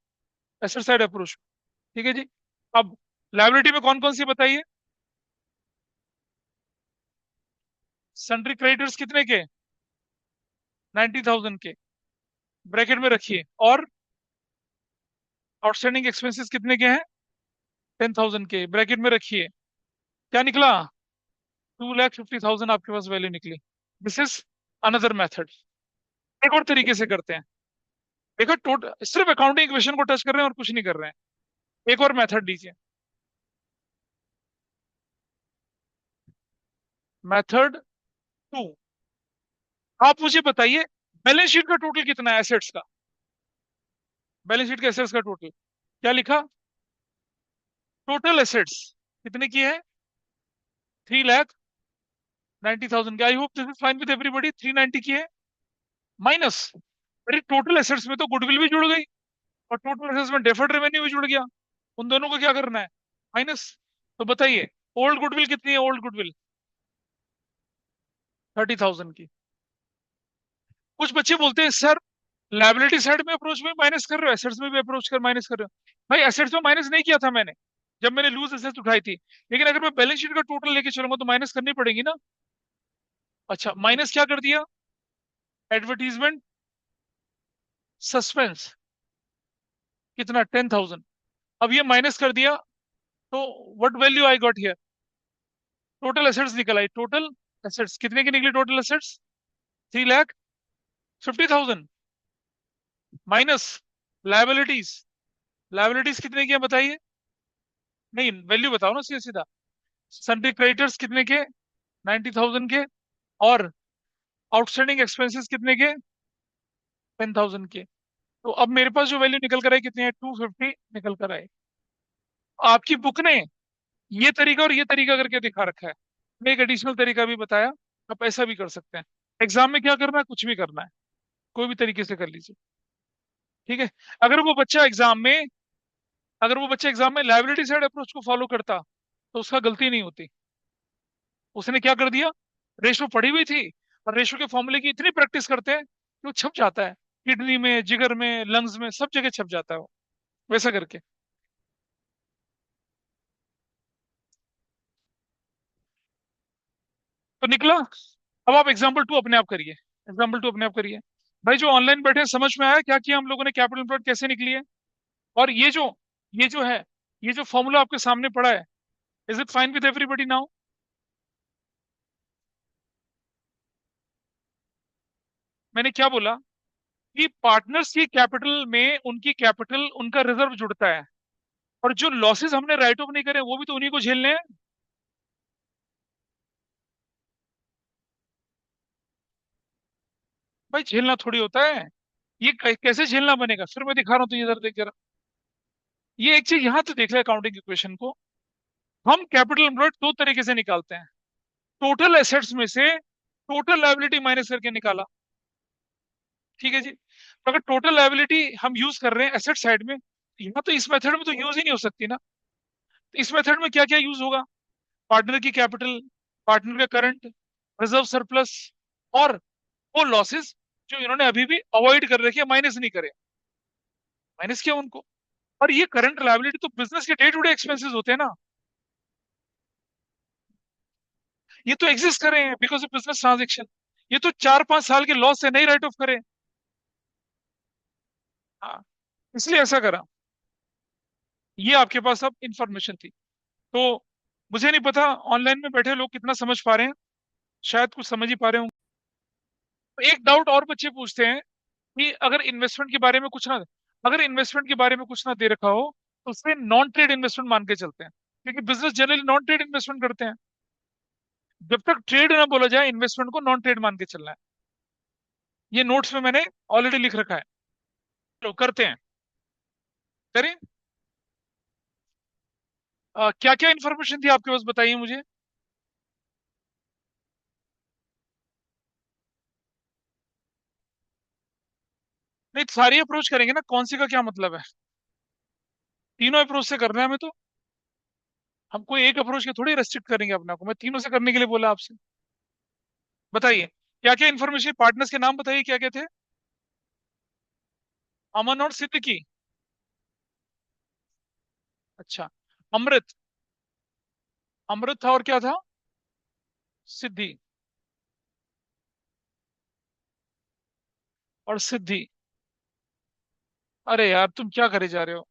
एसेट साइड अप्रोच। ठीक है जी। अब लाइबिलिटी में कौन कौन सी बताइए, सन्ड्री क्रेडिटर्स कितने के, 90,000 के, ब्रैकेट में रखिए। और आउटस्टैंडिंग एक्सपेंसेस कितने के हैं, 10,000 के, ब्रैकेट में रखिए। क्या निकला, 2,50,000 आपके पास वैल्यू निकली। This is another method. एक और तरीके से करते हैं। देखो, टोटल सिर्फ अकाउंटिंग इक्वेशन को टच कर रहे हैं और कुछ नहीं कर रहे हैं। एक और मेथड दीजिए, मेथड टू। आप मुझे बताइए, बैलेंस शीट का टोटल कितना है एसेट्स का, बैलेंस शीट के एसेट्स का टोटल क्या लिखा, टोटल एसेट्स कितने की है, 3,90,000 की। I hope this is fine with everybody, 390 की है। माइनस, अरे टोटल एसेट्स में तो गुडविल भी जुड़ गई, और टोटल एसेट्स में डेफर्ड रेवेन्यू भी जुड़ गया। उन दोनों को क्या करना है, माइनस। तो बताइए, ओल्ड गुडविल कितनी है, ओल्ड गुडविल 30,000 की। कुछ बच्चे बोलते हैं सर, लाइबिलिटी साइड में अप्रोच में माइनस कर रहे हो, एसेट्स में भी अप्रोच कर माइनस कर रहे हो। भाई एसेट्स में माइनस नहीं किया था मैंने, जब मैंने लूज एसेट्स उठाई थी। लेकिन अगर मैं बैलेंस शीट का टोटल लेके चलूंगा तो माइनस करनी पड़ेगी ना। अच्छा, माइनस क्या कर दिया, एडवर्टीजमेंट सस्पेंस कितना, 10,000। अब ये माइनस कर दिया, तो what value I got here, total assets निकल आई। टोटल एसेट्स कितने की निकली, total assets 3,50,000 minus liabilities. Liabilities कितने की है बताइए, नहीं वैल्यू बताओ ना सीधा सीधा। सन्ड्री क्रेडिटर्स कितने के, 90,000 के। और आउटस्टैंडिंग एक्सपेंसेस कितने के, 10,000 के। तो अब मेरे पास जो वैल्यू निकल कर आई कितनी है, 250 निकल कर आई। आपकी बुक ने ये तरीका और ये तरीका करके दिखा रखा है। मैं एक एडिशनल तरीका भी बताया, आप ऐसा भी कर सकते हैं। एग्जाम में क्या करना है, कुछ भी करना है, कोई भी तरीके से कर लीजिए। ठीक है। अगर वो बच्चा एग्जाम में अगर वो बच्चा एग्जाम में लाइबिलिटी साइड अप्रोच को फॉलो करता, तो उसका गलती नहीं होती। उसने क्या कर दिया, रेशो पढ़ी हुई थी, और रेशो के फॉर्मूले की इतनी प्रैक्टिस करते हैं कि वो छप जाता है, किडनी में, जिगर में, लंग्स में, सब जगह छप जाता है वो, वैसा करके। तो निकला। अब आप एग्जाम्पल टू अपने आप करिए, एग्जाम्पल टू अपने आप करिए। भाई जो ऑनलाइन बैठे हैं, समझ में आया क्या किया हम लोगों ने, कैपिटल एम्प्लॉयड कैसे निकली है। और ये जो है, ये जो फॉर्मूला आपके सामने पड़ा है, is it fine with everybody now. मैंने क्या बोला, कि पार्टनर्स की कैपिटल में उनकी कैपिटल, उनका रिजर्व जुड़ता है, और जो लॉसेस हमने राइट ऑफ नहीं करे वो भी तो उन्हीं को झेलने हैं। भाई झेलना थोड़ी होता है। ये कैसे झेलना बनेगा, फिर मैं दिखा रहा हूँ तुझे, इधर देख जरा। ये एक चीज यहाँ तो देख ले अकाउंटिंग इक्वेशन को। हम कैपिटल एम्प्लॉयड दो तरीके से निकालते हैं। टोटल एसेट्स में से टोटल लायबिलिटी माइनस करके निकाला, ठीक है जी। तो अगर टोटल लायबिलिटी हम यूज कर रहे हैं एसेट साइड में, यहाँ तो इस मेथड में तो यूज ही नहीं हो सकती ना। तो इस मेथड में क्या क्या यूज होगा? पार्टनर की कैपिटल, पार्टनर का करंट, रिजर्व सरप्लस, और वो लॉसेस जो इन्होंने अभी भी अवॉइड कर रखे, माइनस नहीं करे, माइनस किया उनको। और ये करंट लायबिलिटी तो बिजनेस के डे टू डे एक्सपेंसेस होते हैं ना, ये तो एग्जिस्ट करे हैं बिकॉज ऑफ बिजनेस ट्रांजेक्शन। ये तो 4-5 साल के लॉस से नहीं राइट ऑफ करे। हाँ, इसलिए ऐसा करा। ये आपके पास अब इंफॉर्मेशन थी। तो मुझे नहीं पता ऑनलाइन में बैठे लोग कितना समझ पा रहे हैं, शायद कुछ समझ ही पा रहे होंगे। तो एक डाउट और बच्चे पूछते हैं कि अगर इन्वेस्टमेंट के बारे में कुछ ना, अगर इन्वेस्टमेंट के बारे में कुछ ना दे रखा हो तो उसे नॉन ट्रेड इन्वेस्टमेंट मान के चलते हैं, क्योंकि business generally non trade investment करते हैं। जब तक ट्रेड ना बोला जाए, इन्वेस्टमेंट को नॉन ट्रेड मान के चलना है। ये नोट्स में मैंने ऑलरेडी लिख रखा है। तो करते हैं, करें। क्या क्या इन्फॉर्मेशन थी आपके पास, बताइए मुझे। नहीं, सारी अप्रोच करेंगे ना, कौन सी का क्या मतलब है? तीनों अप्रोच से करना है हमें तो। हम कोई एक अप्रोच के थोड़ी रेस्ट्रिक्ट करेंगे अपना को, मैं तीनों से करने के लिए बोला आपसे। बताइए क्या क्या इन्फॉर्मेशन, पार्टनर्स के नाम बताइए क्या क्या थे। अमन और सिद्दीकी। अच्छा। अमृत। अमृत था और क्या था? सिद्धि। और सिद्धि। अरे यार तुम क्या करे जा रहे हो?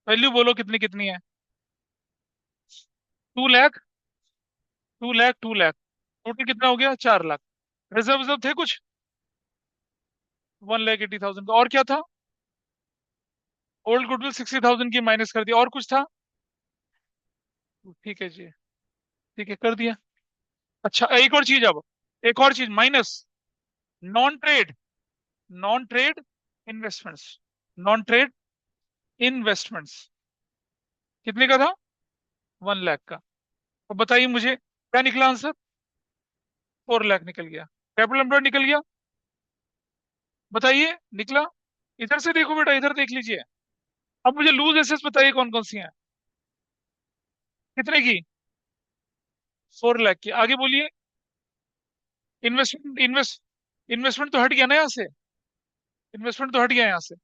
वैल्यू बोलो कितनी कितनी है। 2 लाख, 2 लाख, 2 लाख। टोटल कितना हो गया? 4 लाख। रिजर्व रिजर्व थे कुछ? 1,80,000 का। और क्या था? ओल्ड गुडविल 60,000 की माइनस कर दिया। और कुछ था? ठीक है जी, ठीक है कर दिया। अच्छा एक और चीज, अब एक और चीज minus, non trade, non trade investments, non trade investments कितने का था? 1 लाख का। तो बताइए मुझे क्या निकला आंसर? 4 लाख निकल गया। कैपिटल एम्प्लॉयड निकल गया, बताइए निकला। इधर से देखो बेटा, इधर देख लीजिए। अब मुझे लूज एसेट्स बताइए कौन कौन सी हैं। कितने की? 4 लाख की। आगे बोलिए। इन्वेस्टमेंट, इन्वेस्टमेंट तो हट गया ना यहाँ से, इन्वेस्टमेंट तो हट गया यहाँ से।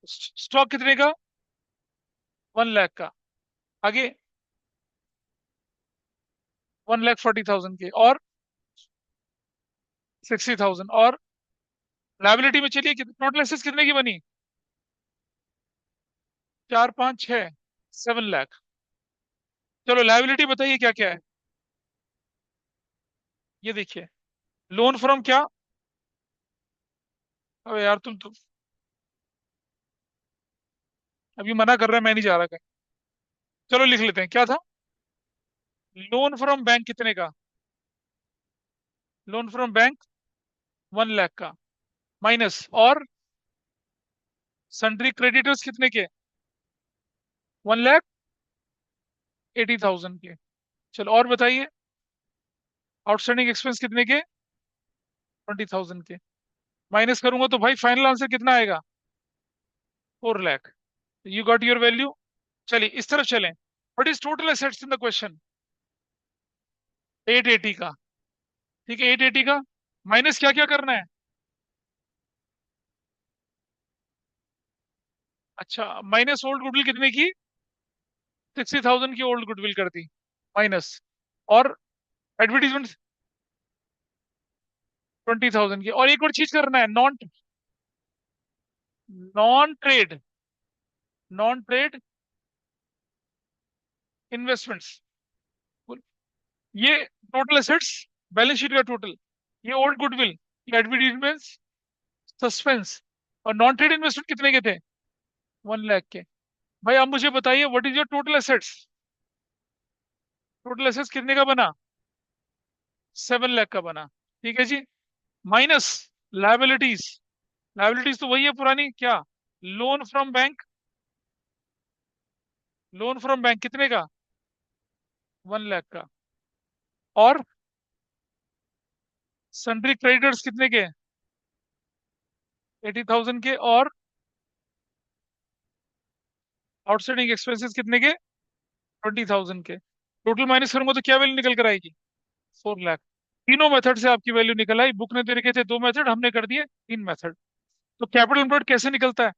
स्टॉक कितने का? 1 लाख का। आगे? 1,40,000 के। और 60,000। और लाइबिलिटी में चलिए टोटल एसेट्स कितने की बनी? 4, 5, 6, 7 लाख। चलो लाइबिलिटी बताइए क्या क्या है। ये देखिए, लोन फ्रॉम क्या? अबे यार तुम तो अभी मना कर रहे हैं, मैं नहीं जा रहा कहीं। चलो लिख लेते हैं, क्या था? लोन फ्रॉम बैंक कितने का? लोन फ्रॉम बैंक 1 लाख का, माइनस। और सन्ड्री क्रेडिटर्स कितने के? 1,80,000 के। चलो और बताइए। आउटस्टैंडिंग एक्सपेंस कितने के? 20,000 के। माइनस करूंगा तो भाई फाइनल आंसर कितना आएगा? 4 lakh. You got your value. चलिए इस तरफ चलें। What is total assets in the question? 880 का। ठीक है 880 का, माइनस क्या क्या करना है? अच्छा, माइनस ओल्ड गुडविल कितने की? 60,000 की ओल्ड गुडविल कर दी, माइनस। और एडवर्टीजमेंट 20,000 की। और एक और चीज करना है, non non trade, non trade investments. ये टोटल एसेट्स, बैलेंस शीट का टोटल, ये ओल्ड गुडविल, ये एडवर्टीजमेंट, सस्पेंस। और नॉन ट्रेड इन्वेस्टमेंट कितने के थे? 1 लाख के। भाई आप मुझे बताइए what is your total assets? Total assets कितने का बना? 7 लाख का बना। ठीक है जी। Minus liabilities. लाइबिलिटीज तो वही है पुरानी क्या। Loan from bank. Loan from bank कितने का। 1 लाख का। और सन्ड्री क्रेडिटर्स कितने के। 80,000 के। और आउटस्टैंडिंग एक्सपेंसेस कितने के। 20,000 के। टोटल माइनस करूंगा तो क्या वैल्यू निकल कर आएगी। 4 लाख। तीनों मेथड से आपकी वैल्यू निकल आई। बुक ने दे रखे थे 2 मेथड, हमने कर दिए 3 मेथड। तो कैपिटल एम्प्लॉयड कैसे निकलता है।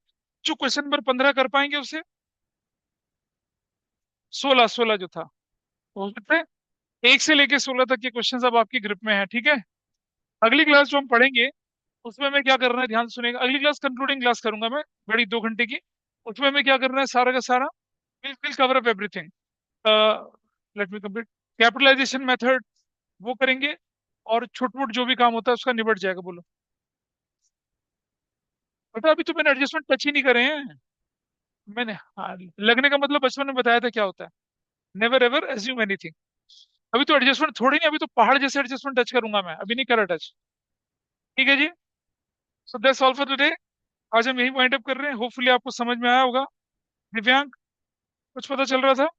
जो क्वेश्चन नंबर 15 कर पाएंगे उससे 16 16 जो था वो कितने। 1 से लेके 16 तक के क्वेश्चन अब आपकी ग्रिप में है। ठीक है। अगली क्लास जो हम पढ़ेंगे उसमें मैं क्या करना है ध्यान सुनेगा। अगली क्लास कंक्लूडिंग क्लास करूंगा मैं, बड़ी 2 घंटे की। उसमें मैं क्या करना है सारा का सारा will will cover up everything. Let me complete. Capitalization method वो करेंगे। और छोट मोट जो भी काम होता है उसका निबट जाएगा। बोलो। बेटा अभी तो मैंने एडजस्टमेंट टच ही नहीं करे हैं। मैंने, हाँ, लगने का मतलब बचपन में बताया था क्या होता है। Never ever assume anything. अभी तो एडजस्टमेंट थोड़ी नहीं, अभी तो पहाड़ जैसे एडजस्टमेंट टच करूंगा मैं, अभी नहीं करा टच। ठीक है जी। So that's all for today. आज हम यही वाइंड अप कर रहे हैं। होपफुली आपको समझ में आया होगा। दिव्यांग, कुछ पता चल रहा था।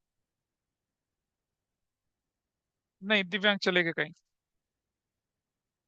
नहीं, दिव्यांग चलेगा कहीं।